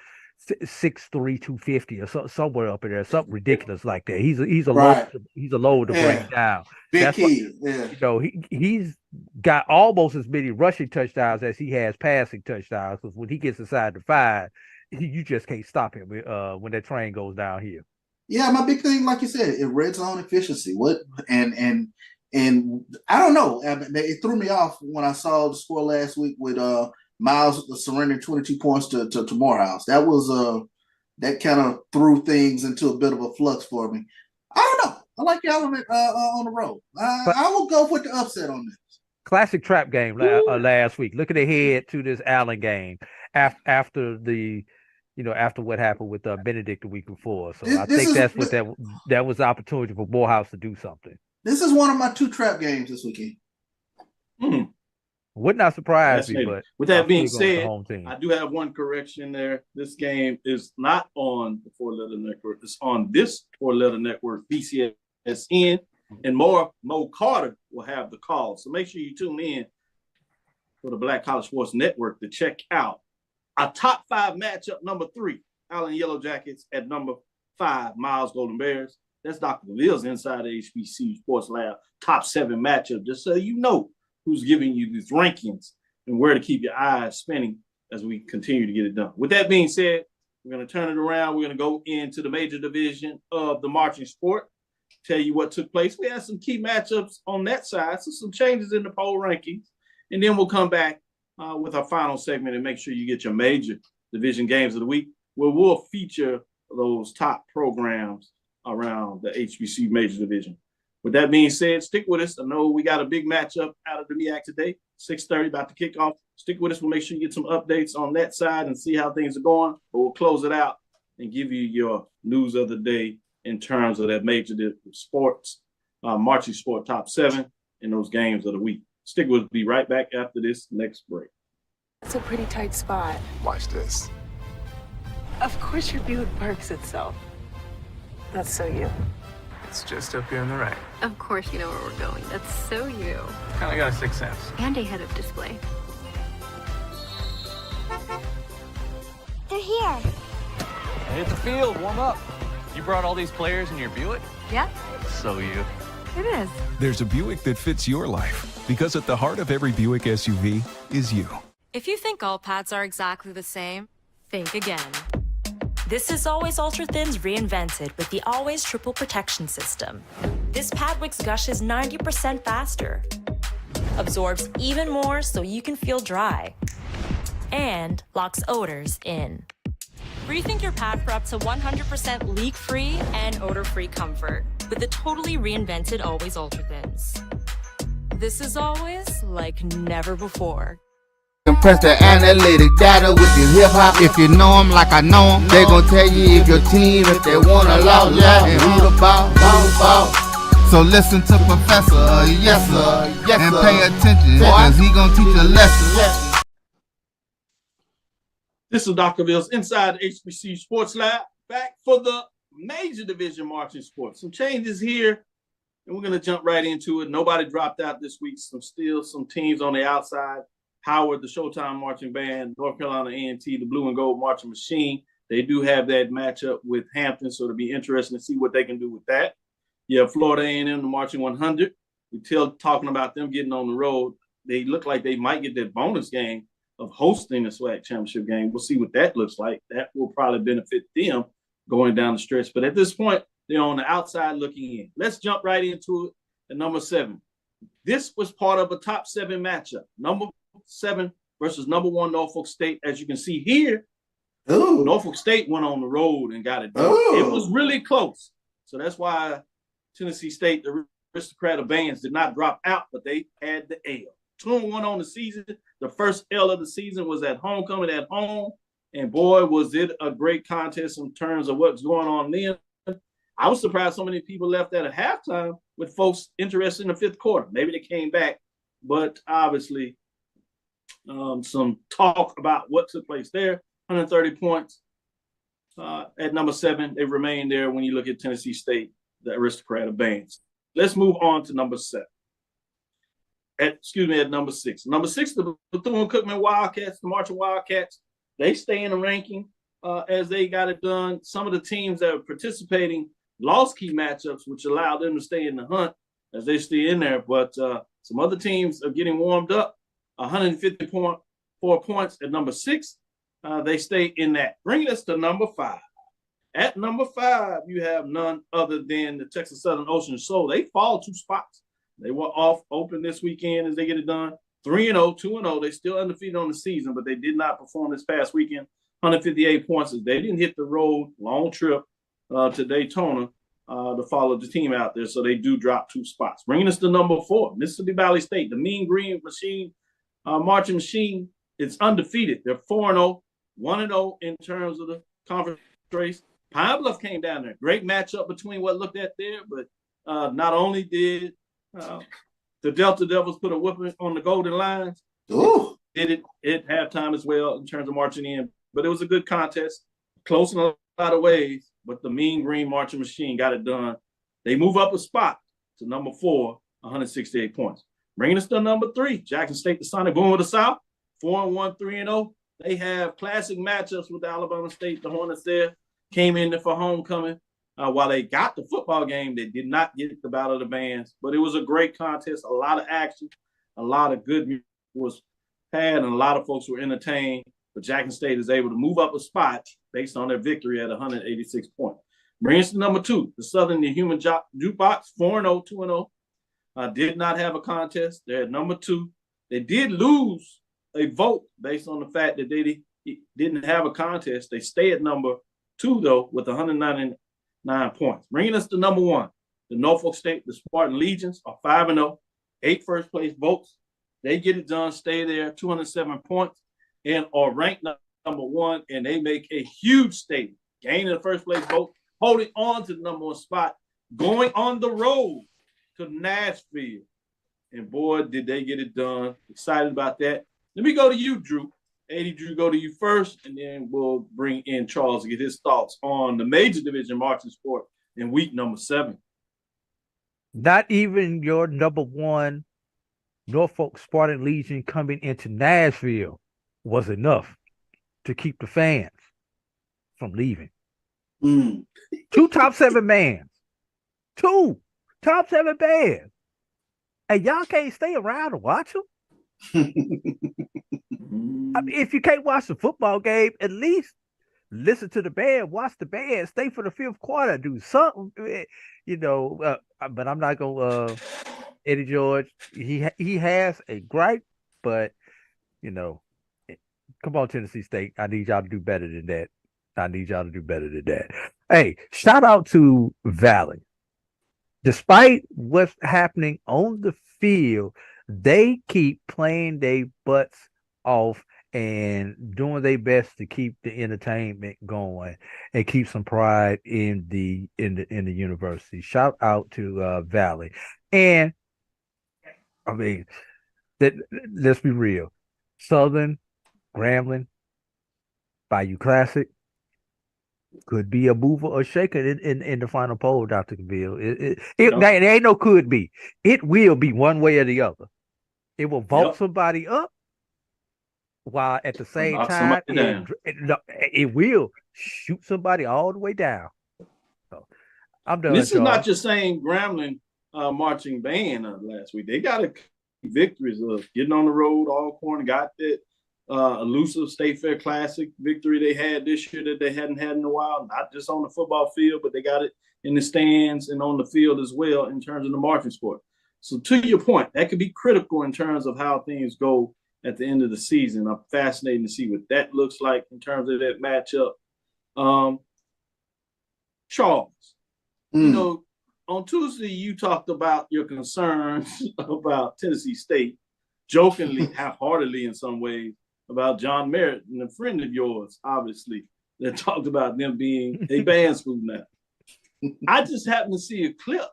6'3", 250 or somewhere up in there, something ridiculous like that. He's a load to bring down. Big key. Yeah. You know, he's got almost as many rushing touchdowns as he has passing touchdowns. Because when he gets inside the 5, you just can't stop him when that train goes down here. Yeah, my big thing, like you said, is red zone efficiency. And I don't know. It threw me off when I saw the score last week with Miles surrendering 22 points to Morehouse. That was that kind of threw things into a bit of a flux for me. I don't know. I like Allen on the road. I will go with the upset on this. Classic trap game last week. Looking ahead to this Allen game after what happened with Benedict the week before. So I think that was the opportunity for Morehouse to do something. This is one of my 2 trap games this weekend. Would not surprise me, but with that being said, I do have one correction there. This game is not on the 4-letter network. It's on this 4-letter network, BCSN, and Mo Carter will have the call. So make sure you tune in for the Black College Sports Network to check out our top 5 matchup. Number 3, Allen Yellow Jackets at number 5, Miles Golden Bears. That's Dr. Cavill's inside the HBCU Sports Lab top 7 matchup, just so you know who's giving you these rankings and where to keep your eyes spinning as we continue to get it done. With that being said, we're going to turn it around. We're going to go into the major division of the marching sport, tell you what took place. We had some key matchups on that side, so some changes in the poll rankings. And then we'll come back with our final segment and make sure you get your major division games of the week, where we'll feature those top programs around the HBCU major division. With that being said, stick with us. I know we got a big matchup out of the MEAC today, 6:30, about to kick off. Stick with us. We'll make sure you get some updates on that side and see how things are going. But we'll close it out and give you your news of the day in terms of that major sports, marching sport top 7 and those games of the week. Stick with us. Be right back after this next break. It's a pretty tight spot. Watch this. Of course your Buick parks itself. That's so you. It's just up here on the right. Of course you know where we're going. That's so you. Kind of got a 6th sense. And a head-up display. They're here. Hit the field, warm up. You brought all these players in your Buick? Yeah. So you. It is. There's a Buick that fits your life, because at the heart of every Buick SUV is you. If you think all pads are exactly the same, think again. This is Always Ultra Thins reinvented with the Always Triple Protection System. This pad wicks gushes 90% faster, absorbs even more so you can feel dry, and locks odors in. Rethink your pad for up to 100% leak-free and odor-free comfort with the totally reinvented Always Ultra Thins. This is always like never before. Compress the analytic data with your hip-hop. If you know them like I know them, they gon' tell you if your team, if they want a lot, and who the ball. So listen to Professor, yes sir, and pay attention, cause he gon' teach a lesson. This is Dr. Cavill's inside the HBCU Sports Lab, back for the major division marching sports. Some changes here, and we're gonna jump right into it. Nobody dropped out this week. Some teams on the outside. Howard, the Showtime Marching Band, North Carolina A&T, the Blue and Gold Marching Machine. They do have that matchup with Hampton, so it'll be interesting to see what they can do with that. Yeah, Florida A&M, the Marching 100. We're still talking about them getting on the road. They look like they might get that bonus game of hosting the SWAC championship game. We'll see what that looks like. That will probably benefit them going down the stretch. But at this point, they're on the outside looking in. Let's jump right into it at number 7. This was part of a top 7 matchup. Number 7 versus number 1 Norfolk State. As you can see here, Norfolk State went on the road and got it done. It was really close. So that's why Tennessee State, the Aristocrat of Bands, did not drop out, but they had the L. 2-1 on the season. The first L of the season was at homecoming at home. And boy, was it a great contest in terms of what's going on then. I was surprised so many people left at a halftime with folks interested in the 5th quarter. Maybe they came back, but obviously some talk about what took place there. 130 points at number 7. They remain there when you look at Tennessee State, the Aristocrat of Bands. Let's move on to number 7. At number 6. Number 6, the Bethune-Cookman Wildcats, the Marching Wildcats. They stay in the ranking as they got it done. Some of the teams that are participating lost key matchups, which allowed them to stay in the hunt as they stay in there. But some other teams are getting warmed up. 154 points at number 6. They stay in that. Bringing us to number 5. At number 5, you have none other than the Texas Southern Ocean Soul. They fall 2 spots. They were off open this weekend as they get it done. 3-0, 2-0. They still undefeated on the season, but they did not perform this past weekend. 158 points. They didn't hit the road, long trip to Daytona to follow the team out there, so they do drop 2 spots. Bringing us to number 4, Mississippi Valley State, the Mean Green Machine, Marching Machine. It's undefeated. They're 4-0, 1-0 in terms of the conference race. Pine Bluff came down there. Great matchup between what looked at there, but not only did the Delta Devils put a whooping on the Golden Lions, did it at halftime as well in terms of marching in. But it was a good contest, close in a lot of ways, but the Mean Green Marching Machine got it done. They move up a spot to number 4, 168 points. Bringing us to number 3, Jackson State, the Sonic Boom of the South, 4-1, 3-0. They have classic matchups with Alabama State. The Hornets there came in there for homecoming. While they got the football game, they did not get the Battle of the Bands. But it was a great contest, a lot of action, a lot of good music was had, and a lot of folks were entertained. But Jackson State is able to move up a spot based on their victory at 186 points. Bring us to number 2, the Southern Human Jukebox, 4-0, 2-0. Did not have a contest. They're at number 2. They did lose a vote based on the fact that they didn't have a contest. They stay at number 2, though, with 199 points. Bringing us to number 1, the Norfolk State, the Spartan Legions are 5-0, 8 first place votes. They get it done, stay there, 207 points, and are ranked number 1, and they make a huge statement, gaining the first place vote, holding on to the number 1 spot, going on the road to Nashville. And boy, did they get it done. Excited about that. Let me go to you, Drew. 80 Drew, go to you first, and then we'll bring in Charles to get his thoughts on the major division marching sport in week number 7. Not even your number 1 Norfolk Spartan Legion coming into Nashville was enough to keep the fans from leaving. 2 top 7 bands. 2 top 7 bands. And y'all can't stay around to watch them? I mean, if you can't watch the football game, at least listen to the band, watch the band, stay for the 5th quarter, do something, but I'm not gonna Eddie George. He has a gripe, but come on, Tennessee State. I need y'all to do better than that. Hey, shout out to Valley. Despite what's happening on the field, they keep playing their butts off and doing their best to keep the entertainment going and keep some pride in the university. Shout out to Valley. And I mean, let's be real. Southern, Grambling, Bayou Classic could be a mover or shaker in the final poll, Dr. Cavil. There ain't no could be. It will be one way or the other. It will vault somebody up, while at the same time it will shoot somebody all the way down. So I'm done. This is not just saying Grambling marching band last week. They got victories of getting on the road, all corner, got that elusive State Fair Classic victory they had this year that they hadn't had in a while, not just on the football field, but they got it in the stands and on the field as well in terms of the marching sport. So to your point, that could be critical in terms of how things go at the end of the season. I'm fascinated to see what that looks like in terms of that matchup. Charles, you know, on Tuesday, you talked about your concerns about Tennessee State, jokingly, half-heartedly in some ways, about John Merritt, and a friend of yours, obviously, that talked about them being a band school now. I just happened to see a clip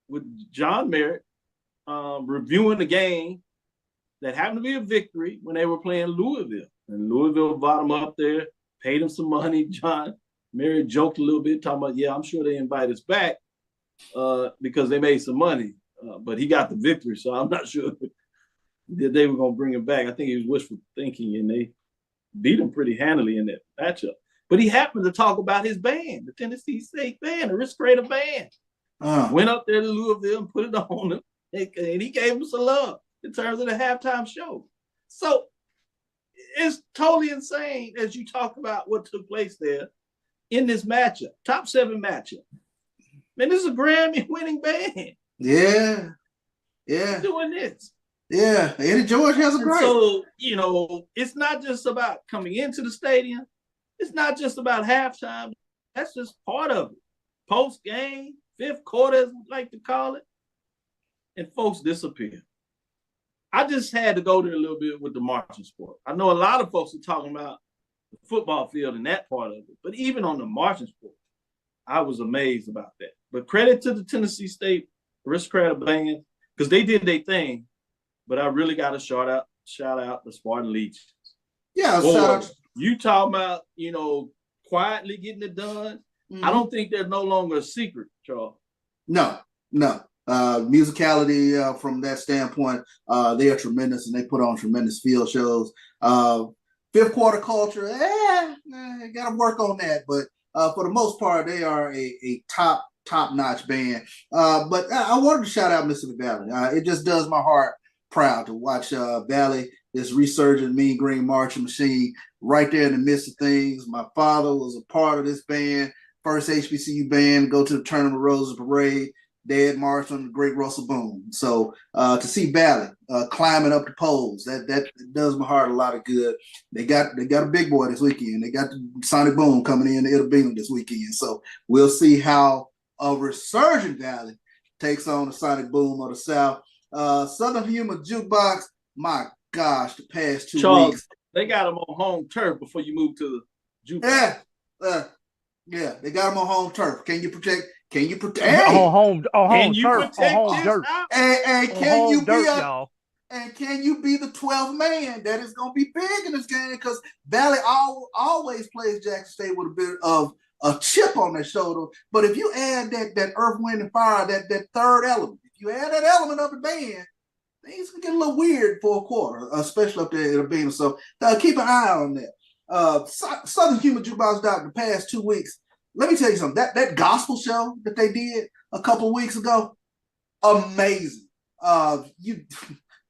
with John Merritt reviewing the game that happened to be a victory when they were playing Louisville. And Louisville brought him up there, paid him some money. John Merritt joked a little bit, talking about, yeah, I'm sure they invite us back because they made some money. But he got the victory, so I'm not sure that they were going to bring him back. I think he was wishful thinking, and they beat him pretty handily in that matchup. But he happened to talk about his band, the Tennessee State band, the Risk Raider band. Went up there to Louisville and put it on him, and he gave him some love in terms of the halftime show. So it's totally insane as you talk about what took place there in this matchup, top 7 matchup. Man, this is a Grammy-winning band. Yeah. Doing this. Yeah, Eddie George has a great. So, you know, it's not just about coming into the stadium. It's not just about halftime. That's just part of it. Post-game, fifth quarter, as we like to call it, and folks disappear. I just had to go there a little bit with the marching sport. I know a lot of folks are talking about the football field and that part of it, but even on the marching sport, I was amazed about that. But credit to the Tennessee State Aristocrat Band, because they did their thing, but I really got to shout out the Spartan Legions. Yeah, shout out. You talking about, you know, quietly getting it done. Mm-hmm. I don't think they're no longer a secret, Charles. No. Musicality from that standpoint, they are tremendous, and they put on tremendous field shows. Fifth quarter culture, got to work on that. But for the most part, they are a top-notch band. But I wanted to shout out Mississippi Valley. It just does my heart proud to watch Valley, this resurgent Mean Green marching machine, right there in the midst of things. My father was a part of this band, first HBCU band, go to the Tournament of Roses Parade. Dad marched on the great Russell Boone. So to see Valley climbing up the poles, that does my heart a lot of good. They got a big boy this weekend. They got the Sonic Boom coming in to It'll Beam this weekend. So we'll see how a resurgent Valley takes on the Sonic Boom of the South. Southern Humor Jukebox, my gosh, the past 2 weeks. They got them on home turf before you move to the jukebox. Yeah, they got them on home turf. Can you protect? Home turf? Home dirt. And can you dirt, be y'all. And can you be the 12th man that is going to be big in this game? Because Valley always plays Jackson State with a bit of a chip on their shoulder. But if you add that Earth, Wind, and Fire, that third element, if you add that element of the band, things can get a little weird for a quarter, especially up there in the beam. So keep an eye on that. Southern Humor Jukebox the past 2 weeks. Let me tell you something. That gospel show that they did a couple of weeks ago, amazing.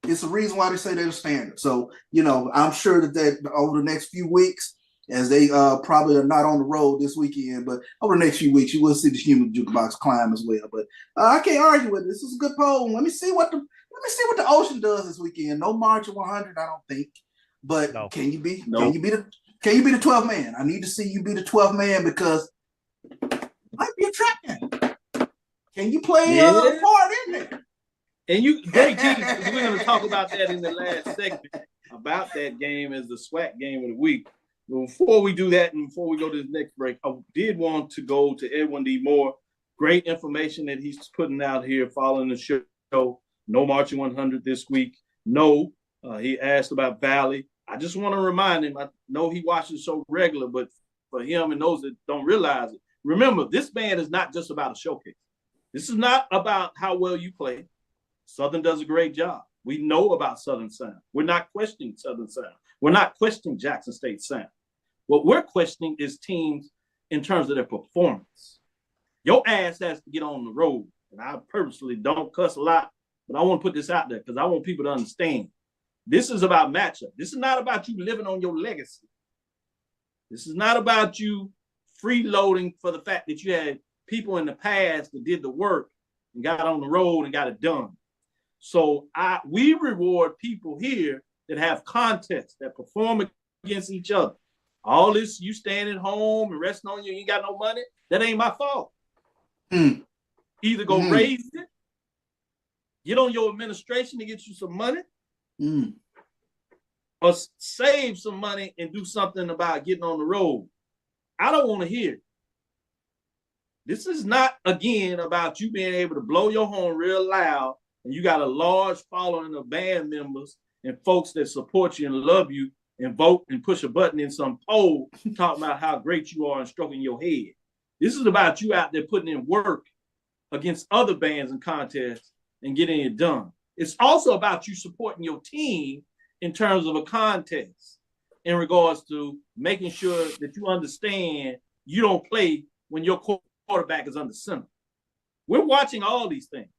It's the reason why they say they're the standard. So, you know, I'm sure that over the next few weeks, as they probably are not on the road this weekend, but over the next few weeks, you will see the Human Jukebox climb as well. But I can't argue with it. This is a good poll. Let me see what the Ocean does this weekend. No March of 100, I don't think. But no. Can you be the 12th man? I need to see you be the 12th man because it might be a trap game. Can you play a part in there? And you, JT, we're going to talk about that in the last segment about that game as the SWAC game of the week. Before we do that and before we go to the next break, I did want to go to Edwin D. Moore. Great information that he's putting out here following the show. No Marching 100 this week. No, he asked about Valley. I just want to remind him, I know he watches the show regular, but for him and those that don't realize it, remember, this band is not just about a showcase. This is not about how well you play. Southern does a great job. We know about Southern sound. We're not questioning Southern sound. We're not questioning Jackson State sound. What we're questioning is teams in terms of their performance. Your ass has to get on the road. And I purposely don't cuss a lot, but I want to put this out there because I want people to understand. This is about matchup. This is not about you living on your legacy. This is not about you freeloading for the fact that you had people in the past that did the work and got on the road and got it done. So we reward people here that have contests, that perform against each other. All this, you staying at home and resting on you ain't got no money, that ain't my fault. Either go raise it, get on your administration to get you some money, or save some money and do something about getting on the road. I don't want to hear it. This is not, again, about you being able to blow your horn real loud and you got a large following of band members and folks that support you and love you and vote and push a button in some poll talking about how great you are and stroking your head. This is about you out there putting in work against other bands and contests and getting it done. It's also about you supporting your team in terms of a contest in regards to making sure that you understand you don't play when your quarterback is under center. We're watching all these things.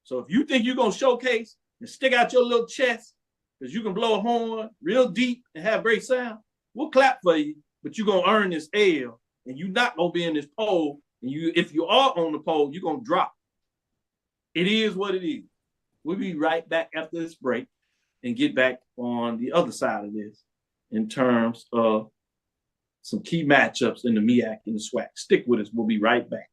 So if you think you're going to showcase and stick out your little chest because you can blow a horn real deep and have great sound, we'll clap for you, but you're going to earn this L and you're not going to be in this poll. And if you are on the poll, you're going to drop. It is what it is. We'll be right back after this break and get back on the other side of this in terms of some key matchups in the MEAC and the SWAC. Stick with us. We'll be right back.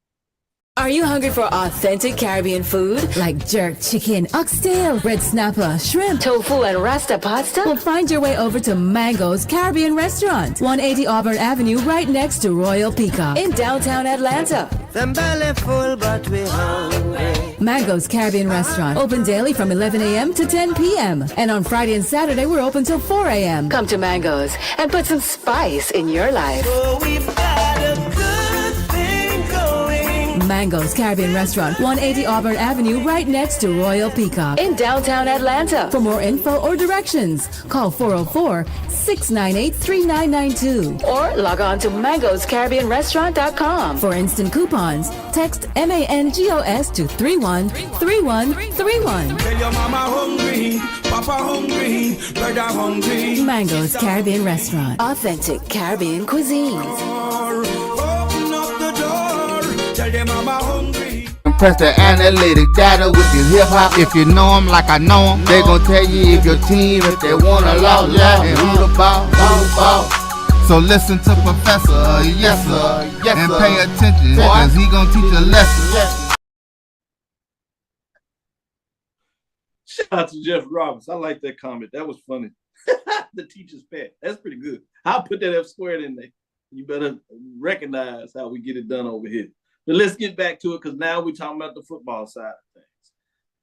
Are you hungry for authentic Caribbean food like jerk chicken, oxtail, red snapper, shrimp, tofu, and rasta pasta? Well, find your way over to Mango's Caribbean Restaurant, 180 Auburn Avenue, right next to Royal Peacock in downtown Atlanta. Them belly full, but we hungry. Mango's Caribbean Restaurant, open daily from 11 a.m. to 10 p.m. And on Friday and Saturday, we're open till 4 a.m. Come to Mango's and put some spice in your life. So we've got a good thing going. Mango's Caribbean Restaurant, 180 Auburn Avenue, right next to Royal Peacock in downtown Atlanta. For more info or directions, call 404-698-3992 or log on to mangoscaribbeanrestaurant.com. For instant coupons, text MANGOS to 313131. Tell your mama hungry, papa hungry, brother hungry. Mango's Caribbean Restaurant, authentic Caribbean cuisines. Open up the door, tell your mama hungry. Press the analytic data with your hip hop. If you know them like I know them, they gon' tell you if your team, if they wanna loud, and who the ball. So listen to Professor, yes sir, and pay attention, cause he gon' teach a lesson. Shout out to Jeff Roberts. I like that comment. That was funny. The teacher's pet. That's pretty good. I'll put that F squared in there. You better recognize how we get it done over here. But let's get back to it because now we're talking about the football side of things.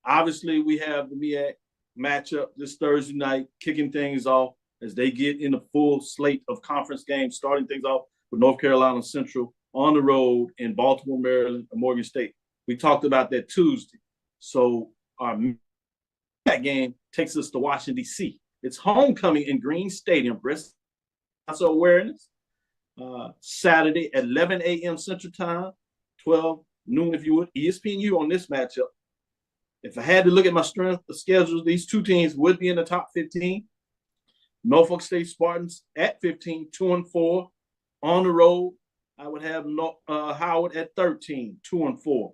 Obviously, we have the MEAC matchup this Thursday night, kicking things off as they get in the full slate of conference games, starting things off with North Carolina Central on the road in Baltimore, Maryland, and Morgan State. We talked about that Tuesday. So our MEAC game takes us to Washington, D.C. It's homecoming in Green Stadium, breast cancer awareness, Saturday at 11 a.m. Central Time, 12 noon, if you would. ESPNU on this matchup. If I had to look at my strength of schedules, these two teams would be in the top 15. Norfolk State Spartans at 15, 2-4. On the road, I would have Howard at 13, 2-4.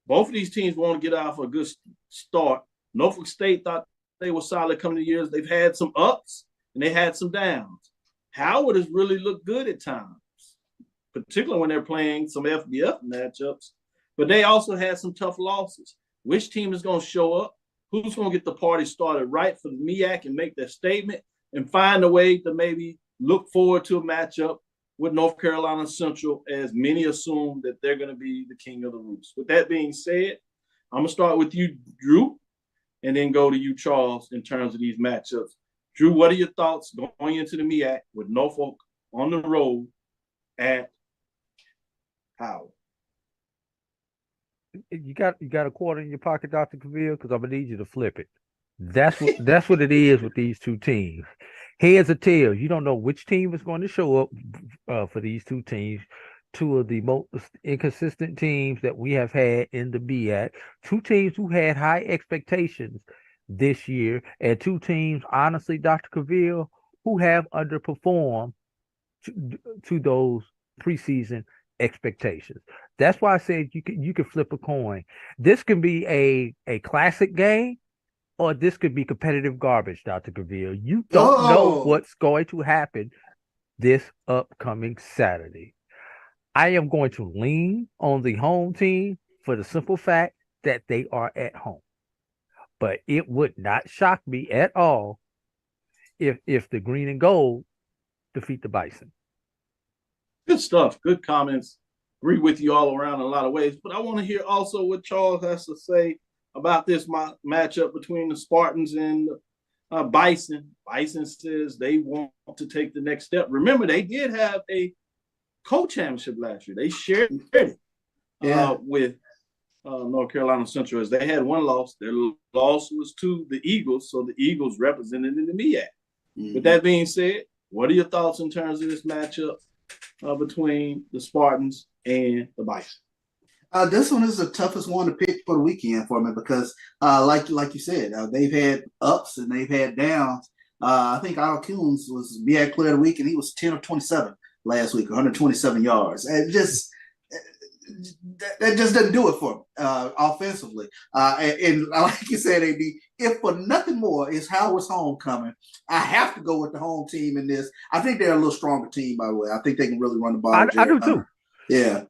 Both of these teams want to get off a good start. Norfolk State thought they were solid coming to years. They've had some ups and they had some downs. Howard has really looked good at times, particularly when they're playing some FBF matchups, but they also had some tough losses. Which team is going to show up? Who's going to get the party started right for the MEAC and make their statement and find a way to maybe look forward to a matchup with North Carolina Central, as many assume that they're going to be the king of the roost. With that being said, I'm going to start with you, Drew, and then go to you, Charles, in terms of these matchups. Drew, what are your thoughts going into the MEAC with Norfolk on the road at Howard? You got a quarter in your pocket, Dr. Cavil, because I'm gonna need you to flip it. That's what it is with these two teams. Heads or tails. You don't know which team is going to show up for these two teams. Two of the most inconsistent teams that we have had in the MEAC. Two teams who had high expectations this year, and two teams, honestly, Dr. Cavil, who have underperformed to those preseason expectations. That's why I said you could flip a coin. This can be a classic game, or this could be competitive garbage, Dr. Cavil. You don't know what's going to happen this upcoming Saturday. I am going to lean on the home team for the simple fact that they are at home. But it would not shock me at all if the green and gold defeat the Bison. Good stuff. Good comments. Agree with you all around in a lot of ways. But I want to hear also what Charles has to say about this matchup between the Spartans and Bison. Bison says they want to take the next step. Remember, they did have a co-championship last year. They shared it with North Carolina Central, as they had one loss. Their loss was to the Eagles, so the Eagles represented in the MEAC. Mm-hmm. With that being said, what are your thoughts in terms of this matchup between the Spartans and the Bison? This one is the toughest one to pick for the weekend for me because, like you said, they've had ups and they've had downs. I think Otto Kuhns was MEAC Player of the Week, and he was 10 of 27 last week, 127 yards. And that just doesn't do it for them offensively. And like you said, AB, if for nothing more is Howard's homecoming, I have to go with the home team in this. I think they're a little stronger team, by the way. I think they can really run the ball. I do too. Yeah.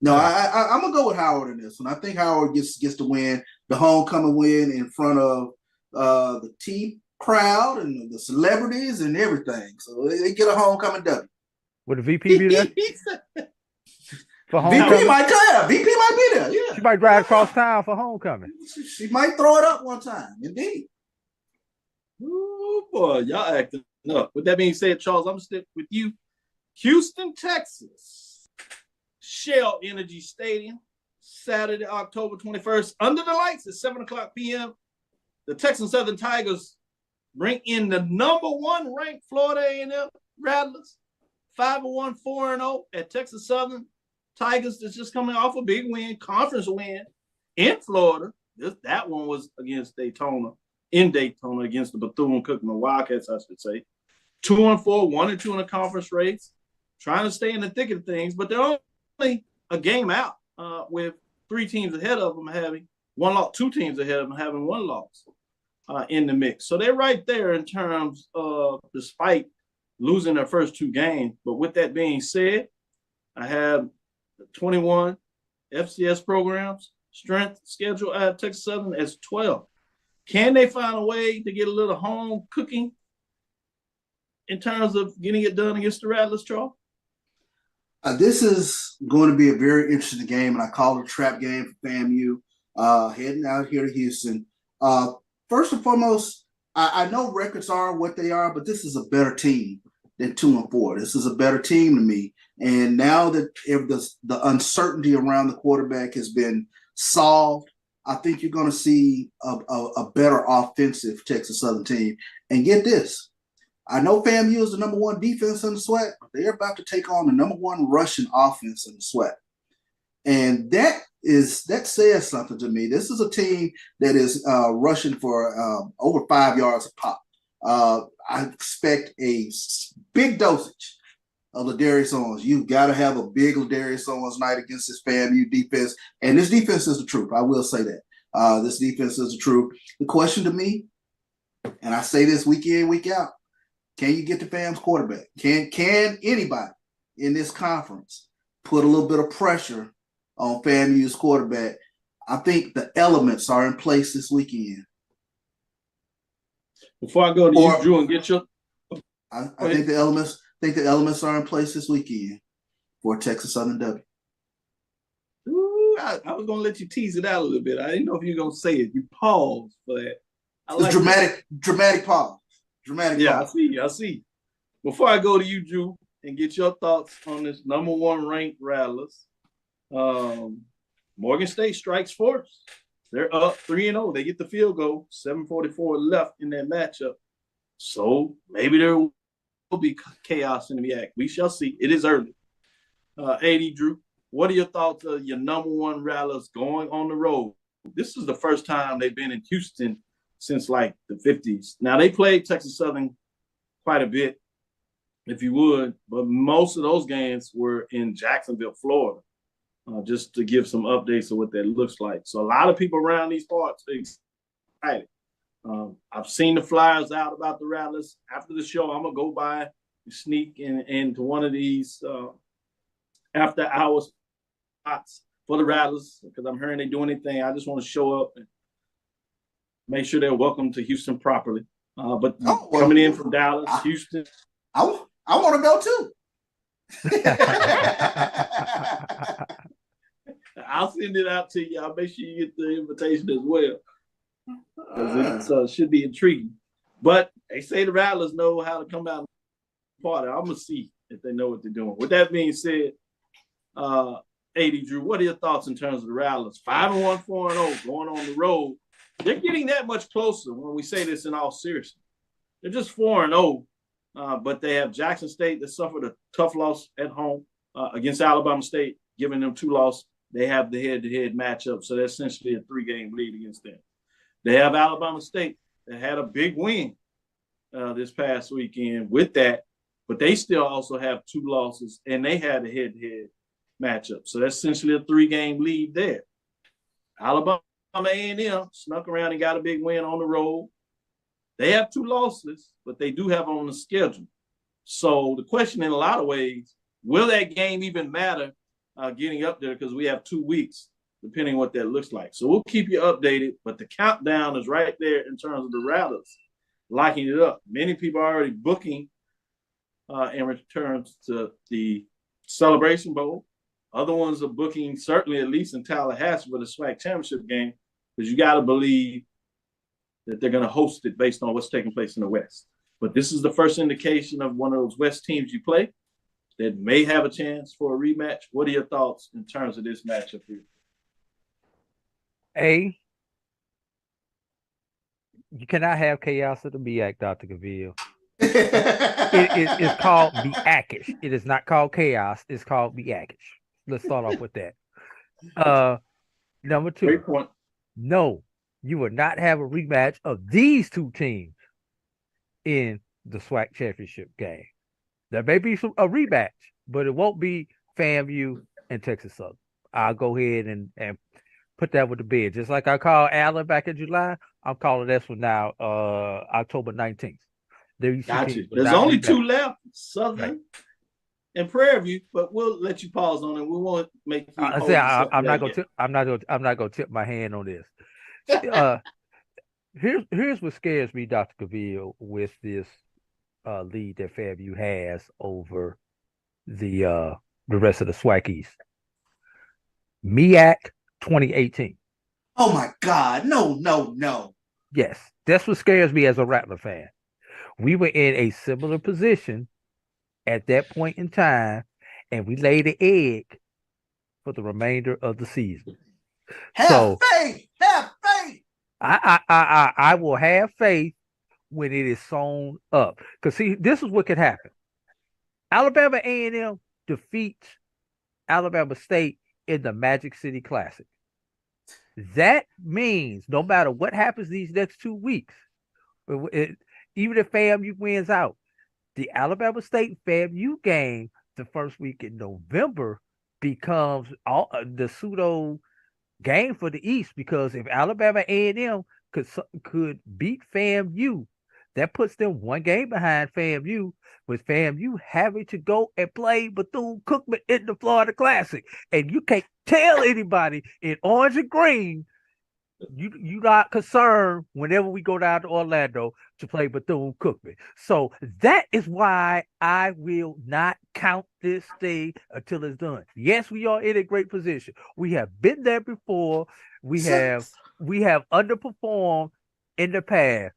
No, I'm gonna go with Howard in this one. I think Howard gets to win the homecoming win in front of the team crowd and the celebrities and everything. So they get a homecoming W. Would the VP be there? For homecoming? VP might be there. Yeah, she might drive across town for homecoming. She might throw it up one time. Indeed. Oh boy, y'all acting up. With that being said, Charles, I'm gonna stick with you. Houston, Texas, Shell Energy Stadium, Saturday, October 21st, under the lights at 7:00 p.m. The Texan Southern Tigers bring in the number one ranked Florida A&M Rattlers, 5-1, 4-0 at Texas Southern. Tigers that's just coming off a big win, conference win in Florida. That one was against Daytona, against the Bethune-Cookman Wildcats, I should say. 2-4, 1-2 in the conference race, trying to stay in the thick of things, but they're only a game out with three teams ahead of them having one loss, two teams ahead of them having one loss in the mix. So they're right there in terms of, despite losing their first two games. But with that being said, I have the 21 FCS programs strength schedule at Texas Southern as 12. Can they find a way to get a little home cooking in terms of getting it done against the Rattlers, Charles? This is going to be a very interesting game, and I call it a trap game for FAMU heading out here to Houston. First and foremost, I know records are what they are, but this is a better team than 2-4. This is a better team to me. And now that if the uncertainty around the quarterback has been solved, I think you're going to see a better offensive Texas Southern team. And get this, I know FAMU is the number one defense in the SWAC, but they're about to take on the number one rushing offense in the SWAC. And that says something to me. This is a team that is rushing for over 5 yards a pop. I expect a big dosage of Ladarius Owens. You've got to have a big Ladarius Owens night against this FAMU defense. And this defense is the truth. I will say that. This defense is the truth. The question to me, and I say this week in, week out, can you get the FAM's quarterback? Can anybody in this conference put a little bit of pressure on FAMU's quarterback? I think the elements are in place this weekend. Before I go to you, Drew, and get your, I think the elements are in place this weekend for Texas Southern W. Ooh, I was gonna let you tease it out a little bit. I didn't know if you were gonna say it. You paused for that. It's dramatic pause. Yeah, pause. I see. Before I go to you, Drew, and get your thoughts on this number one ranked Rattlers, Morgan State strikes first. They're up 3-0. They get the field goal. 7:44 left in that matchup. So maybe there will be chaos in the MEAC. We shall see. It is early. AD Drew, what are your thoughts of your number one Rattlers going on the road This is the first time they've been in Houston since like the 50s. Now they played Texas Southern quite a bit, if you would, but most of those games were in Jacksonville, Florida, just to give some updates of what that looks like. So a lot of people around these parts are excited. I've seen the flyers out about the Rattlers. After the show, I'm gonna go by and sneak into one of these after hours spots for the Rattlers because I'm hearing they do anything. I just want to show up and make sure they're welcome to Houston properly. But coming in from Dallas, Houston, I want to go too. I'll send it out to you. I'll make sure you get the invitation as well. Because it should be intriguing. But they say the Rattlers know how to come out and party. I'm going to see if they know what they're doing. With that being said, AD Drew, what are your thoughts in terms of the Rattlers? 5-1, 4-0, going on the road. They're getting that much closer when we say this in all seriousness. They're just 4-0, but they have Jackson State that suffered a tough loss at home against Alabama State, giving them 2 losses. They have the head-to-head matchup, so that's essentially a 3-game lead against them. They have Alabama State that had a big win this past weekend with that, but they still also have 2 losses, and they had a head-to-head matchup. So that's essentially a 3-game lead there. Alabama A&M snuck around and got a big win on the road. They have 2 losses, but they do have on the schedule. So the question in a lot of ways, will that game even matter getting up there because we have 2 weeks, depending on what that looks like. So we'll keep you updated, but the countdown is right there in terms of the Rattlers locking it up. Many people are already booking in return to the Celebration Bowl. Other ones are booking certainly at least in Tallahassee for the SWAC championship game because you got to believe that they're going to host it based on what's taking place in the West. But this is the first indication of one of those West teams you play that may have a chance for a rematch. What are your thoughts in terms of this matchup here? You cannot have chaos at the BAC, Dr. Cavil. It's called BACish. It is not called chaos. It's called BACish. Let's start off with that. Number 2. Great point. No, you will not have a rematch of these 2 teams in the SWAC championship game. There may be a rematch, but it won't be FAMU and Texas Southern. I'll go ahead and put that with the bid. Just like I called Allen back in July, I'm calling this one now October 19th. Gotcha. There's only 2 left, Southern and Prairie View, but we'll let you pause on it. We won't make you I'm not gonna tip my hand on this. Here's what scares me, Dr. Cavil, with this lead that FAMU has over the rest of the SWAC East. MEAC 2018. Oh my God! No! Yes, that's what scares me as a Rattler fan. We were in a similar position at that point in time, and we laid the egg for the remainder of the season. Have faith. I will have faith when it is sewn up. Because see, this is what could happen. Alabama A&M defeats Alabama State in the Magic City Classic. That means no matter what happens these next 2 weeks, even if FAMU wins out, the Alabama State FAMU game the first week in November becomes the pseudo game for the East, because if Alabama A&M could beat FAMU, that puts them 1 game behind FAMU, with FAMU having to go and play Bethune-Cookman in the Florida Classic. And you can't tell anybody in orange and green you not concerned whenever we go down to Orlando to play Bethune-Cookman. So that is why I will not count this thing until it's done. Yes, we are in a great position. We have been there before. We have underperformed in the past.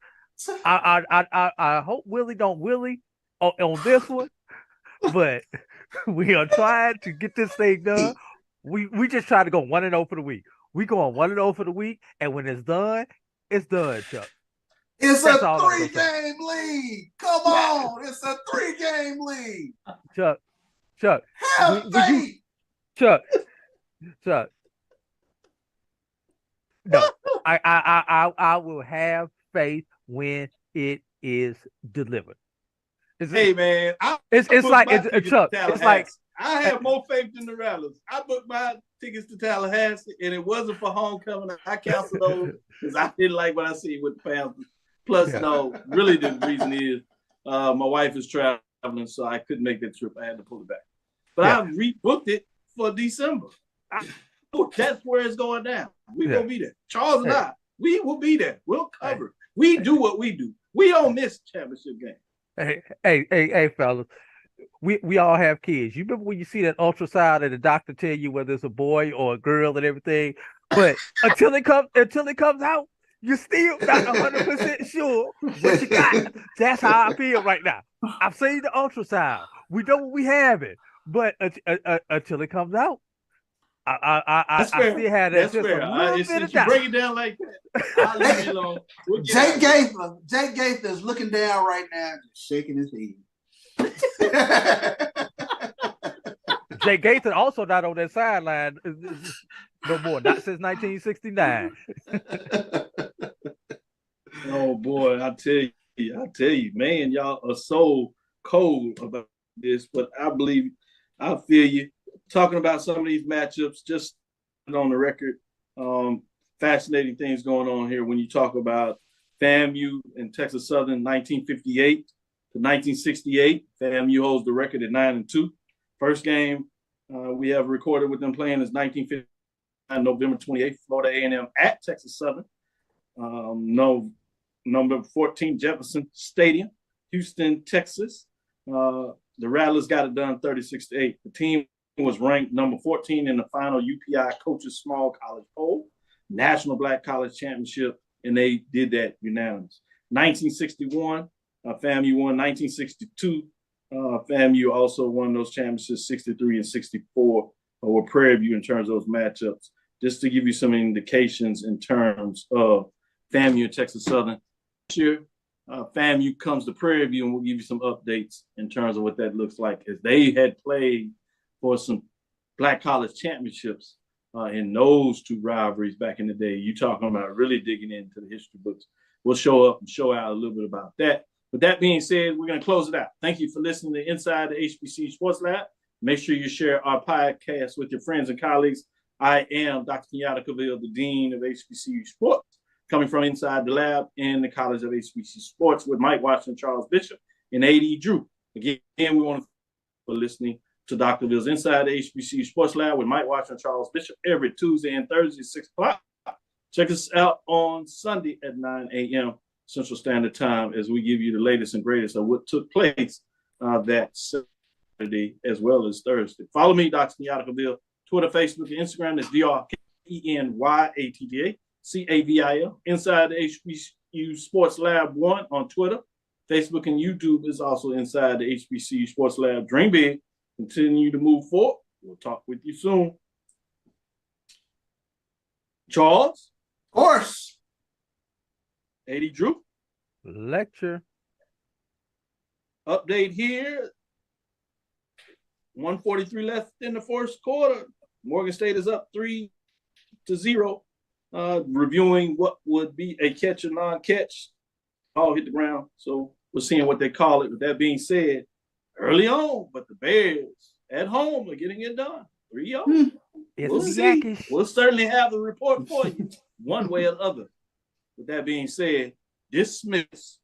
I hope Willie don't Willie on this one, but we are trying to get this thing done. We just try to go 1-0 for the week. We going 1-0 for the week, and when it's done, Chuck. It's a 3-game lead. Come on, it's a 3-game lead. Chuck. Have faith. Chuck. No, I will have faith when it is delivered. Hey man, it's like Chuck. It's like I have more faith than the Rattlers. I booked my tickets to Tallahassee, and it wasn't for homecoming. I canceled those because I didn't like what I see with the Panthers. Plus, no, really the reason is my wife is traveling, so I couldn't make that trip. I had to pull it back. But I rebooked it for December. That's where it's going down. We will be there. Charles and I, we will be there. We'll cover. We do what we do. We don't miss championship game. Hey, fellas. We all have kids. You remember when you see that ultrasound and the doctor tell you whether it's a boy or a girl and everything, but until it comes out, you're still not 100% sure what you got. That's how I feel right now. I've seen the ultrasound. We know what we have it, but until it comes out, I still have that. That's just fair. A little bit of you doubt. break it down like that, I'll leave it alone. Jake Gaither is looking down right now, just shaking his head. Jake Gaither also not on that sideline no more, not since 1969. Oh boy, I tell you, man, y'all are so cold about this, but I feel you. Talking about some of these matchups, just on the record, fascinating things going on here when you talk about FAMU and Texas Southern 1958 to 1968. FAMU holds the record at 9-2. First game we have recorded with them playing is 1959, November 28th, Florida A&M at Texas Southern. Number 14, Jefferson Stadium, Houston, Texas. The Rattlers got it done 36-8. The team was ranked number 14 in the final UPI Coaches Small College Poll, National Black College Championship, and they did that unanimous. 1961, FAMU won. 1962, FAMU also won those championships, 63 and 64, or Prairie View in terms of those matchups. Just to give you some indications in terms of FAMU and Texas Southern. This year, FAMU comes to Prairie View, and we'll give you some updates in terms of what that looks like, as they had played for some Black College championships in those two rivalries back in the day. You talking about really digging into the history books. We'll show up and show out a little bit about that. With that being said, we're going to close it out. Thank you for listening to Inside the HBCU Sports Lab. Make sure you share our podcast with your friends and colleagues. I am Dr. Kenyatta, Cavil, the Dean of HBCU Sports, coming from inside the lab in the College of HBCU Sports with Mike Washington, Charles Bishop, and A.D. Drew. Again, we want to thank you for listening to Dr. Bill's Inside the HBCU Sports Lab with Mike Washington, Charles Bishop every Tuesday and Thursday at 6 o'clock. Check us out on Sunday at 9 a.m. Central Standard Time as we give you the latest and greatest of what took place that Saturday as well as Thursday. Follow me, Dr. Kenyatta Cavil, Twitter, Facebook, and Instagram. That's DrKenyatta Cavil. Inside the HBCU Sports Lab 1 on Twitter. Facebook and YouTube is also Inside the HBCU Sports Lab. Dream big. Continue to move forward. We'll talk with you soon. Charles? Of course. A.D. Drew? Lecture. Update here. 1:43 left in the first quarter. Morgan State is up 3-0. Reviewing what would be a catch or non-catch. All hit the ground. So we're seeing what they call it. With that being said, early on, but the Bears at home are getting it done. 3-0. We'll see. We'll certainly have the report for you one way or the other. With that being said, dismiss.